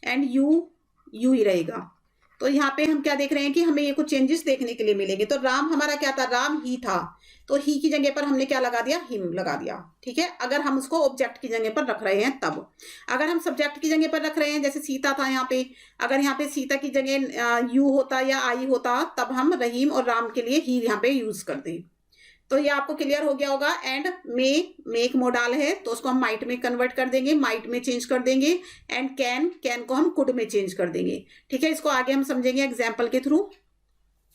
Speaker 1: एंड यू ही रहेगा। तो यहाँ पे हम क्या देख रहे हैं कि हमें ये कुछ चेंजेस देखने के लिए मिलेंगे। तो राम हमारा क्या था, राम ही था, तो ही की जगह पर हमने क्या लगा दिया, हिम लगा दिया, ठीक है। अगर हम उसको ऑब्जेक्ट की जगह पर रख रहे हैं तब, अगर हम सब्जेक्ट की जगह पर रख रहे हैं, जैसे सीता था यहाँ पे, अगर यहाँ पे सीता की जगह यू होता या आई होता, तब हम रहीम और राम के लिए ही यहाँ पे यूज कर दें। तो ये आपको क्लियर हो गया होगा। एंड मेक मोडाल है, तो उसको हम माइट में कन्वर्ट कर देंगे, माइट में चेंज कर देंगे। एंड कैन को हम कुड में चेंज कर देंगे, ठीक है। इसको आगे हम समझेंगे एग्जाम्पल के थ्रू।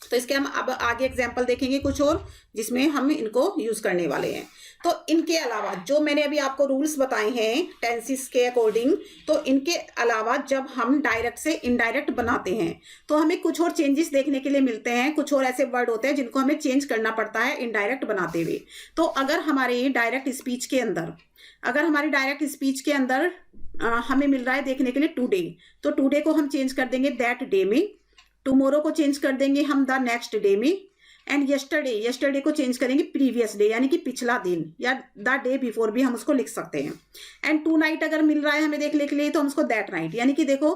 Speaker 1: तो इसके हम अब आगे एग्जाम्पल देखेंगे कुछ और, जिसमें हम इनको यूज करने वाले हैं। तो इनके अलावा जो मैंने अभी आपको रूल्स बताए हैं टेंसेस के अकॉर्डिंग, तो इनके अलावा जब हम डायरेक्ट से इनडायरेक्ट बनाते हैं तो हमें कुछ और चेंजेस देखने के लिए मिलते हैं। कुछ और ऐसे वर्ड होते हैं जिनको हमें चेंज करना पड़ता है इनडायरेक्ट बनाते हुए। तो अगर हमारे डायरेक्ट स्पीच के अंदर हमें मिल रहा है देखने के लिए टुडे, तो टुडे को हम चेंज कर देंगे दैट डे में, टुमारो को चेंज कर देंगे हम द नेक्स्ट डे में, एंड यस्टरडे को चेंज करेंगे प्रीवियस डे यानी कि पिछला दिन, या द डे बिफोर भी हम उसको लिख सकते हैं। एंड टू नाइट अगर मिल रहा है हमें देखने के लिए, तो हम उसको दैट नाइट, यानी कि देखो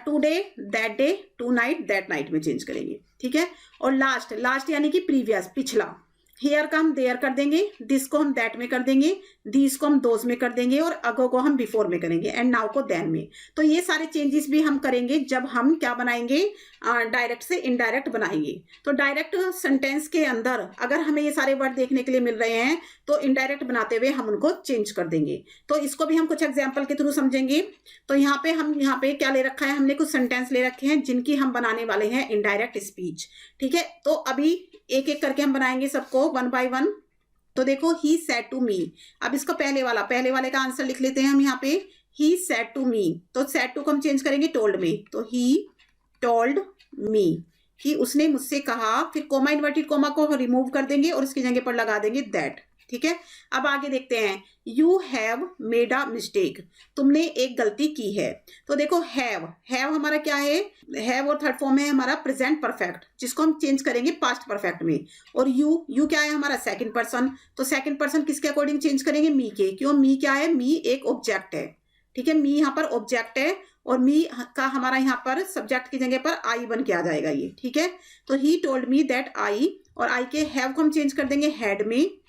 Speaker 1: today that day, tonight that night में चेंज करेंगे, ठीक है। और लास्ट यानी कि प्रीवियस पिछला, हेयर का हम देयर कर देंगे, दिस को हम दैट में कर देंगे, दीस को हम दोज में कर देंगे, और अगो को हम बिफोर में करेंगे, एंड नाउ को देन में। तो ये सारे चेंजेस भी हम करेंगे जब हम क्या बनाएंगे, डायरेक्ट से इनडायरेक्ट बनाएंगे। तो डायरेक्ट सेंटेंस के अंदर अगर हमें ये सारे वर्ड देखने के लिए मिल रहे हैं, तो इनडायरेक्ट बनाते हुए हम उनको चेंज कर देंगे। तो इसको भी हम कुछ एग्जाम्पल के थ्रू समझेंगे। तो यहाँ पे क्या ले रखा है, हमने कुछ सेंटेंस ले रखे हैं जिनकी हम बनाने वाले हैं इनडायरेक्ट स्पीच, ठीक है। तो अभी एक एक करके हम बनाएंगे सबको वन बाय वन। तो देखो ही सेड टू मी, अब इसका पहले वाले का आंसर लिख लेते हैं हम यहाँ पे, ही सेड टू मी। तो सेड टू को हम चेंज करेंगे टोल्ड में, तो ही टोल्ड मी, कि उसने मुझसे कहा। फिर कोमा इन्वर्टेड कोमा को रिमूव कर देंगे और उसकी जगह पर लगा देंगे दैट, ठीक है। अब आगे देखते हैं, you have made a mistake, तुमने एक गलती की है। तो देखो हैव हमारा क्या है, हैव और थर्ड फॉर्म है हमारा प्रेजेंट परफेक्ट, जिसको हम चेंज करेंगे पास्ट परफेक्ट में। और यू क्या है हमारा सेकंड पर्सन, तो सेकंड पर्सन किसके अकॉर्डिंग चेंज करेंगे, मी के, क्यों मी क्या है, मी एक ऑब्जेक्ट है, ठीक है। मी यहाँ पर ऑब्जेक्ट है और मी का हमारा यहाँ पर सब्जेक्ट की जगह पर आई बन के आ जाएगा ये, ठीक है। तो ही टोल्ड मी दैट आई, और आई के हैव को हम चेंज कर देंगे हैड में।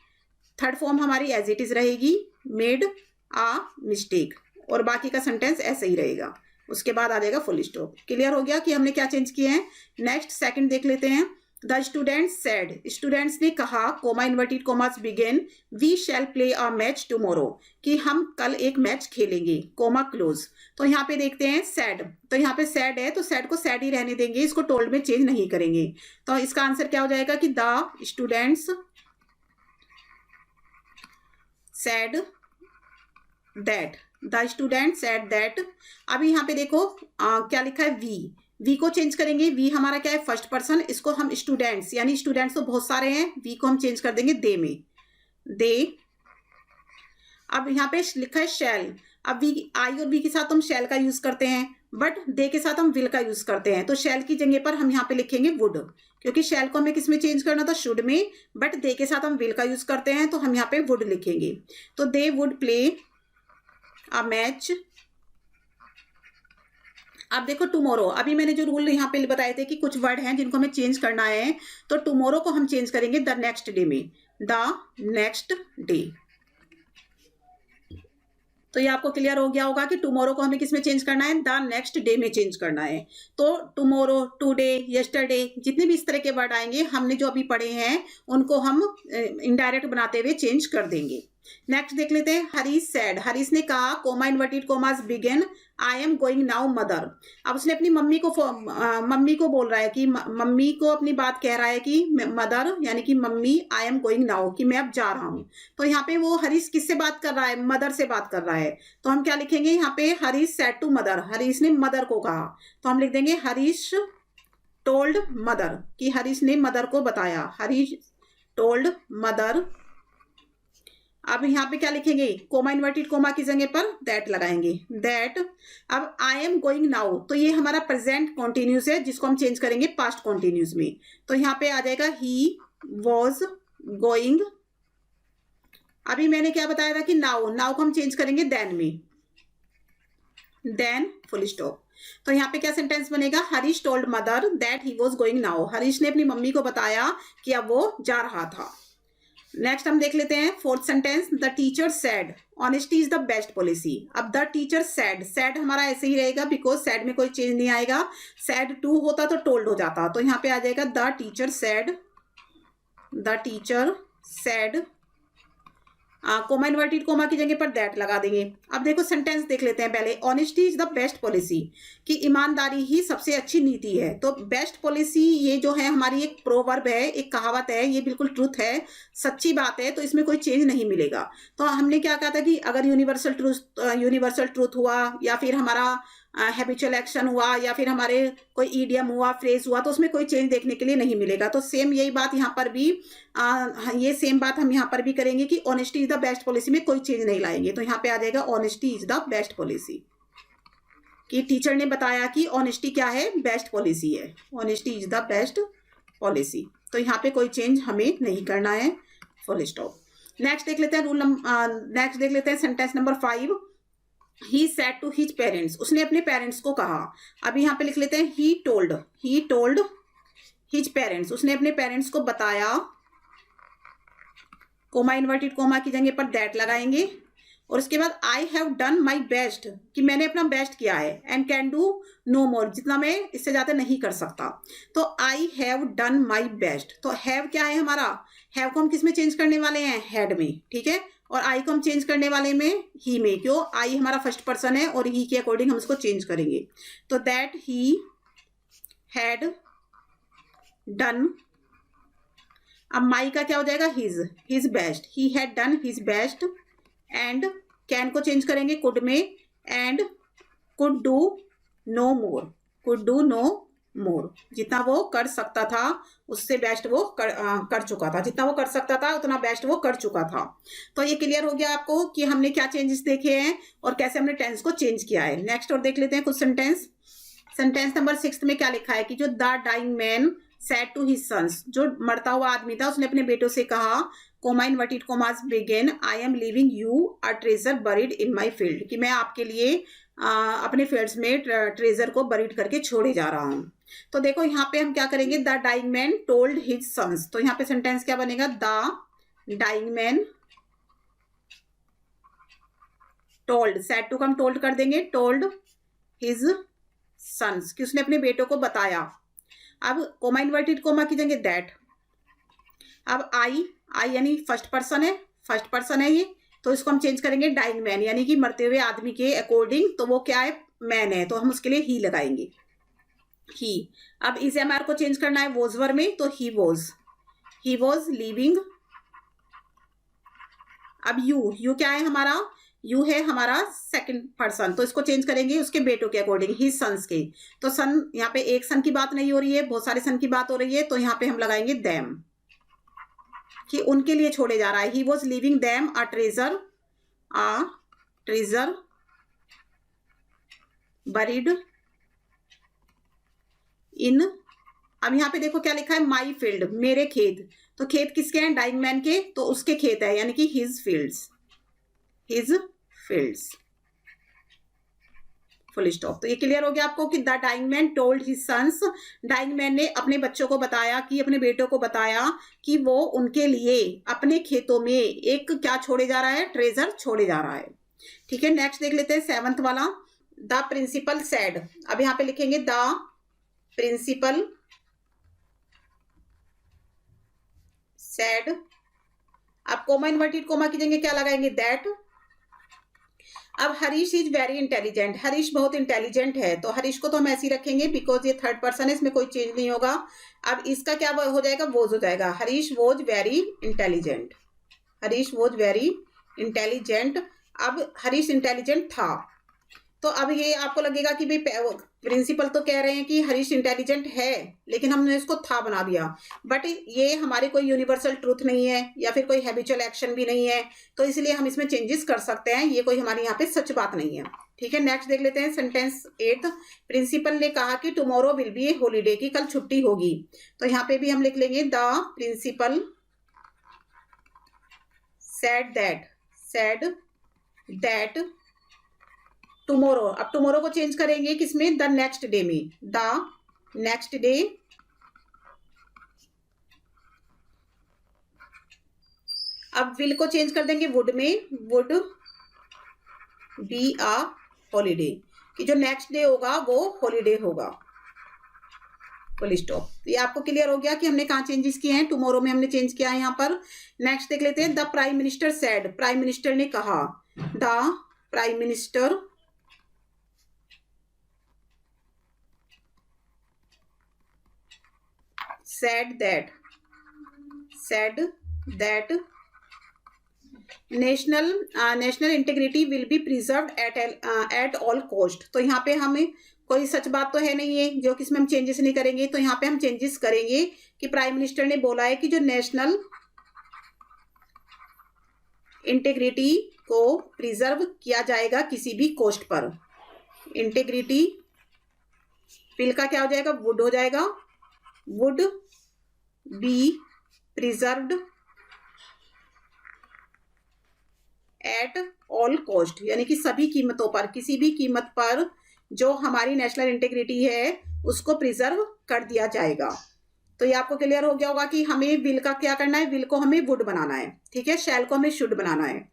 Speaker 1: थर्ड फॉर्म हमारी एज इट इज रहेगी, मेड आ मिस्टेक, और बाकी का सेंटेंस ऐसे ही रहेगा। उसके बाद आ जाएगा फुल स्टॉप। क्लियर हो गया कि हमने क्या चेंज किए हैं। नेक्स्ट सेकंड देख लेते हैं, द स्टूडेंट सेड, स्टूडेंट्स ने कहा, comma inverted commas begin, we shall play a match tomorrow, कि हम कल एक मैच खेलेंगे, कोमा क्लोज। तो यहाँ पे देखते हैं सैड, तो यहाँ पे सैड है तो सैड को सैड ही रहने देंगे, इसको टोल्ड में चेंज नहीं करेंगे। तो इसका आंसर क्या हो जाएगा कि the students sad that, the student sad that. अभी यहाँ पे देखो क्या लिखा है, वी को चेंज करेंगे, वी हमारा क्या है, फर्स्ट पर्सन, इसको हम स्टूडेंट्स, यानी स्टूडेंट्स तो बहुत सारे हैं, वी को हम चेंज कर देंगे दे में, दे। अब यहाँ पे लिखा है शैल, अब वी, आई और वी के साथ हम शैल का यूज करते हैं, बट दे के साथ हम विल का यूज करते हैं, तो शैल की जगह पर हम यहाँ पे लिखेंगे वुड, क्योंकि शैल को हमें किस में चेंज करना था, शुड में, बट दे के साथ हम विल का यूज करते हैं, तो हम यहाँ पे वुड लिखेंगे। तो they would play a match. अब देखो टुमारो, अभी मैंने जो रूल यहाँ पे बताए थे कि कुछ वर्ड हैं जिनको हमें चेंज करना है, तो टुमारो को हम चेंज करेंगे द नेक्स्ट डे में, द नेक्स्ट डे। तो ये आपको क्लियर हो गया होगा कि टुमारो को हमें किस में चेंज करना है, द नेक्स्ट डे में चेंज करना है। तो टुमारो, टुडे, यस्टरडे, जितने भी इस तरह के वर्ड आएंगे, हमने जो अभी पढ़े हैं उनको हम इनडायरेक्ट बनाते हुए चेंज कर देंगे। नेक्स्ट देख लेते हैं, हरीश सैड, हरीश ने कहा, comma inverted commas begin, I am going now mother. अब उसने अपनी मम्मी को बोल रहा है कि मम्मी को अपनी बात कह रहा है कि मदर, यानी कि mummy, I am going now, कि मैं अब जा रहा हूँ। तो यहाँ पे वो हरीश किससे बात कर रहा है, मदर से बात कर रहा है, तो हम क्या लिखेंगे यहाँ पे, Harish said to mother, Harish ने मदर को कहा, तो हम लिख देंगे हरीश टोल्ड मदर, कि हरीश ने मदर को बताया, हरीश टोल्ड मदर। अब यहाँ पे क्या लिखेंगे, कोमा इन्वर्टेड कोमा की जगह पर दैट लगाएंगे, दैट। अब आई एम गोइंग नाउ, तो ये हमारा प्रेजेंट कॉन्टिन्यूस है, जिसको हम चेंज करेंगे पास्ट कॉन्टिन्यूस में, तो यहाँ पे आ जाएगा ही वॉज गोइंग। अभी मैंने क्या बताया था कि नाउ, नाउ को हम चेंज करेंगे देन में, देन फुल स्टॉप। तो यहाँ पे क्या सेंटेंस बनेगा, Harish told mother that he was going now, Harish ने अपनी मम्मी को बताया कि अब वो जा रहा था। नेक्स्ट हम देख लेते हैं fourth sentence, the teacher sad, honesty is the best policy. अब द टीचर सैड, सैड हमारा ऐसे ही रहेगा, बिकॉज सैड में कोई चेंज नहीं आएगा, सैड टू होता तो टोल्ड हो जाता, तो यहाँ पे आ जाएगा the teacher sad, the teacher sad, coma inverted comma की जगह पर दैट लगा देंगे। अब देखो सेंटेंस देख लेते हैं पहले, honesty is the best policy, कि ईमानदारी ही सबसे अच्छी नीति है। तो बेस्ट पॉलिसी ये जो है हमारी एक प्रोवर्ब है, एक कहावत है, ये बिल्कुल ट्रूथ है, सच्ची बात है, तो इसमें कोई चेंज नहीं मिलेगा। तो हमने क्या कहा था कि अगर यूनिवर्सल ट्रूथ हुआ, या फिर हमारा हैबिचुअल एक्शन हुआ, या फिर हमारे कोई ईडियम हुआ, फ्रेज हुआ, तो उसमें कोई चेंज देखने के लिए नहीं मिलेगा। तो सेम यही बात यहाँ पर भी, ये सेम बात हम यहाँ पर भी करेंगे कि honesty is the best policy में कोई चेंज नहीं लाएंगे। तो यहाँ पे आ जाएगा honesty is the best policy, कि टीचर ने बताया कि ऑनेस्टी क्या है, बेस्ट पॉलिसी है, honesty is the best policy. तो यहाँ पे कोई चेंज हमें नहीं करना है, फुल स्टॉप। नेक्स्ट देख लेते हैं नेक्स्ट देख लेते हैं sentence number 5, he said to his parents, उसने अपने पेरेंट्स को कहा। अभी यहाँ पे लिख लेते हैं ही टोल्ड हिज पेरेंट्स, उसने अपने पेरेंट्स को बताया, कोमा इन्वर्टेड कोमा की जगह पर दैट लगाएंगे, और उसके बाद I have done my best, कि मैंने अपना बेस्ट किया है, एंड कैन डू नो मोर, जितना मैं इससे ज्यादा नहीं कर सकता। तो I have done my best, तो हैव क्या है हमारा, हैव को हम किस में चेंज करने वाले हैं, हैड में, ठीक है, और आई को हम चेंज करने वाले में ही में, क्यों, आई हमारा फर्स्ट पर्सन है और ही के अकॉर्डिंग हम इसको चेंज करेंगे। तो दैट ही हैड डन, अब माई का क्या हो जाएगा, his best, he had done his best, and can को चेंज करेंगे कुड में, एंड कुड डू नो मोर, जितना वो कर सकता था उससे बेस्ट वो कर चुका था, जितना वो कर सकता था उतना बेस्ट वो कर चुका था। तो ये क्लियर हो गया आपको कि हमने क्या चेंजेस देखे हैं और कैसे हमने टेंस को चेंज किया है। नेक्स्ट और देख लेते हैं कुछ सेंटेंस नंबर 6 में क्या लिखा है कि जो the dying man said to his sons, जो मरता हुआ आदमी था उसने अपने बेटों से कहा, comma inverted commas begin, I am leaving you a treasure buried in my field, कि मैं आपके लिए अपने फील्ड्स में ट्रेजर को बरीड करके छोड़े जा रहा हूँ। तो देखो यहाँ पे हम क्या करेंगे, the dying man told his sons, तो यहाँ पे सेंटेंस क्या बनेगा, the dying man told, said to का हम टोल्ड कर देंगे, टोल्ड हिज सन्स, कि उसने अपने बेटों को बताया, अब कोमा इन्वर्टेड कोमा की जगह दैट। अब आई यानी फर्स्ट पर्सन है ये, तो इसको हम चेंज करेंगे डाइंग मैन, यानी कि मरते हुए आदमी के अकॉर्डिंग, तो वो क्या है, मैन है, तो हम उसके लिए ही लगाएंगे, ही। अब इस एमआर को चेंज करना है वॉज वर्ब में, तो ही वॉज लिविंग। अब यू क्या है हमारा, यू है हमारा सेकंड पर्सन, तो इसको चेंज करेंगे उसके बेटों के अकॉर्डिंग, ही सन्स के। तो सन, यहाँ पे एक सन की बात नहीं हो रही है, बहुत सारे सन की बात हो रही है, तो यहाँ पे हम लगाएंगे देम, कि उनके लिए छोड़े जा रहा है। He was living them a treasure buried इन। अब यहाँ पे देखो क्या लिखा है, माई फील्ड, मेरे खेत। तो खेत किसके हैं, डाइंग मैन के, तो उसके खेत है, यानी कि हिज फील्ड्स फुल स्टॉप। तो ये क्लियर हो गया आपको कि the dying man told his sons, dying man ने अपने बच्चों को बताया, कि अपने बेटों को बताया कि वो उनके लिए अपने खेतों में एक क्या छोड़े जा रहा है, ट्रेजर छोड़े जा रहा है। ठीक है, नेक्स्ट देख लेते हैं 7th वाला, द प्रिंसिपल सेड। अब यहाँ पे लिखेंगे द प्रिंसिपल सेड। अब कोमा इन्वर्टेड कोमा की जगह क्या लगाएंगे, दैट। अब Harish is very intelligent, Harish बहुत इंटेलिजेंट है, तो हरीश को तो हम ऐसे ही रखेंगे बिकॉज ये थर्ड पर्सन है, इसमें कोई चेंज नहीं होगा। अब इसका क्या हो जाएगा, वोज हो जाएगा, Harish was very intelligent, Harish was very intelligent. अब हरीश इंटेलिजेंट था, तो अब ये आपको लगेगा कि भाई प्रिंसिपल तो कह रहे हैं कि हरीश इंटेलिजेंट है, लेकिन हमने इसको था बना दिया, बट ये हमारी कोई यूनिवर्सल ट्रूथ नहीं है, या फिर कोई हैबिचुअल एक्शन भी नहीं है, तो इसलिए हम इसमें चेंजेस कर सकते हैं, ये कोई हमारे यहाँ पे सच बात नहीं है। ठीक है, नेक्स्ट देख लेते हैं सेंटेंस 8। प्रिंसिपल ने कहा कि tomorrow will be A holiday, की कल छुट्टी होगी, तो यहाँ पे भी हम लिख लेंगे the principal said that tomorrow. अब टुमारो को चेंज करेंगे किसमें, द नेक्स्ट डे में, द नेक्स्ट डे। अब विल को चेंज कर देंगे वुड में, वुड बी अ हॉलीडे, कि जो नेक्स्ट डे होगा वो हॉलीडे होगा, फुल स्टॉप। ये आपको क्लियर हो गया कि हमने कहाँ चेंजेस किए हैं, टुमारो में हमने चेंज किया है यहाँ पर। नेक्स्ट देख लेते हैं, the prime minister said, prime minister ने कहा, the prime minister said that national integrity will be preserved at all cost। तो यहाँ पे हमें कोई सच बात तो है नहीं है, जो कि इसमें हम चेंजेस नहीं करेंगे, तो यहाँ पे हम चेंजेस करेंगे कि प्राइम मिनिस्टर ने बोला है कि जो नेशनल इंटेग्रिटी को प्रिजर्व किया जाएगा किसी भी कॉस्ट पर। इंटेग्रिटी फिल का क्या हो जाएगा, वुड हो जाएगा, would be preserved at all cost, यानी कि सभी कीमतों पर, किसी भी कीमत पर जो हमारी नेशनल इंटेग्रिटी है उसको प्रिजर्व कर दिया जाएगा। तो ये आपको क्लियर हो गया होगा कि हमें विल का क्या करना है, विल को हमें वुड बनाना है, ठीक है, शैल को हमें शुड बनाना है।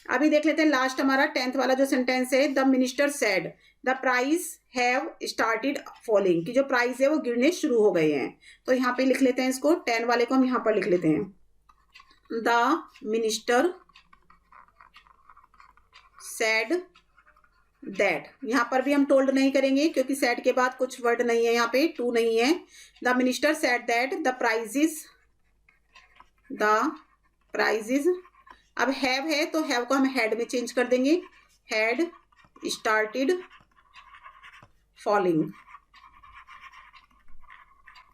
Speaker 1: अभी देख लेते हैं लास्ट हमारा 10th वाला जो सेंटेंस है, the minister said the price have started falling, कि जो प्राइस है वो गिरने शुरू हो गए हैं। तो यहाँ पे लिख लेते हैं इसको, 10 वाले को हम यहाँ पर लिख लेते हैं, द मिनिस्टर सेड दैट। यहाँ पर भी हम टोल्ड नहीं करेंगे क्योंकि सेड के बाद कुछ वर्ड नहीं है, यहाँ पे टू नहीं है। The minister said that the prices. अब हैव है तो हैव को हम हैड में चेंज कर देंगे, had started falling,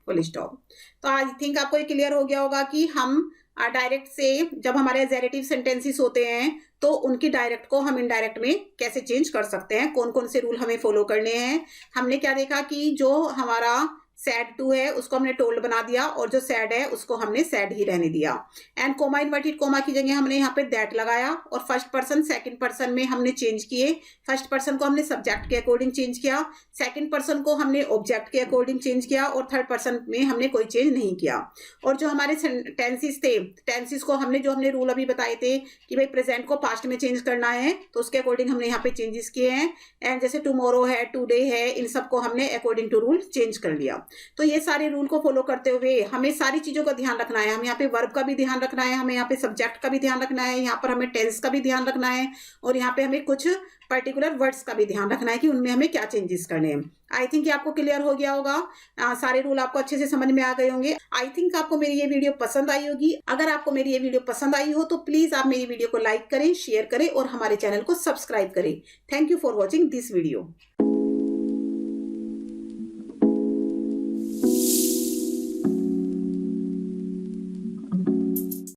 Speaker 1: full stop. तो आई थिंक आपको ये क्लियर हो गया होगा कि हम डायरेक्ट से जब हमारे एजेरेटिव सेंटेंसेस होते हैं तो उनकी डायरेक्ट को हम इनडायरेक्ट में कैसे चेंज कर सकते हैं, कौन कौन से रूल हमें फॉलो करने हैं। हमने क्या देखा कि जो हमारा सैड टू है उसको हमने टोल्ड बना दिया, और जो सैड है उसको हमने सैड ही रहने दिया। एंड कोमा इन्वर्टेड कोमा की जगह हमने यहाँ पे दैट लगाया, और फर्स्ट पर्सन सेकंड पर्सन में हमने चेंज किए। फर्स्ट पर्सन को हमने सब्जेक्ट के अकॉर्डिंग चेंज किया, सेकंड पर्सन को हमने ऑब्जेक्ट के अकॉर्डिंग चेंज किया, और थर्ड पर्सन में हमने कोई चेंज नहीं किया। और जो हमारे टेंसेस थे, टेंसेस को हमने जो हमने रूल अभी बताए थे कि भाई प्रेजेंट को पास्ट में चेंज करना है, तो उसके अकॉर्डिंग हमने यहाँ पे चेंजेस किए हैं। एंड जैसे टुमारो है, टुडे है, इन सबको हमने अकॉर्डिंग टू रूल चेंज कर लिया। तो ये सारे रूल को फॉलो करते हुए हमें सारी चीज़ों का ध्यान रखना है। हम यहाँ पे वर्ब का भी ध्यान रखना है, हमें यहाँ पे सब्जेक्ट का भी ध्यान रखना है, यहाँ पर हमें टेंस का भी ध्यान रखना है, और यहाँ पे हमें कुछ पर्टिकुलर वर्ड्स का भी ध्यान रखना है कि उनमें हमें क्या चेंजेस करने हैं। आई थिंक ये आपको क्लियर हो गया होगा। सारे रूल आपको अच्छे से समझ में आ गए होंगे। आई थिंक आपको मेरी ये वीडियो पसंद आई होगी। अगर आपको मेरी ये वीडियो पसंद आई हो तो प्लीज आप मेरी वीडियो को लाइक करें, शेयर करें और हमारे चैनल को सब्सक्राइब करें। Thank you for watching this video.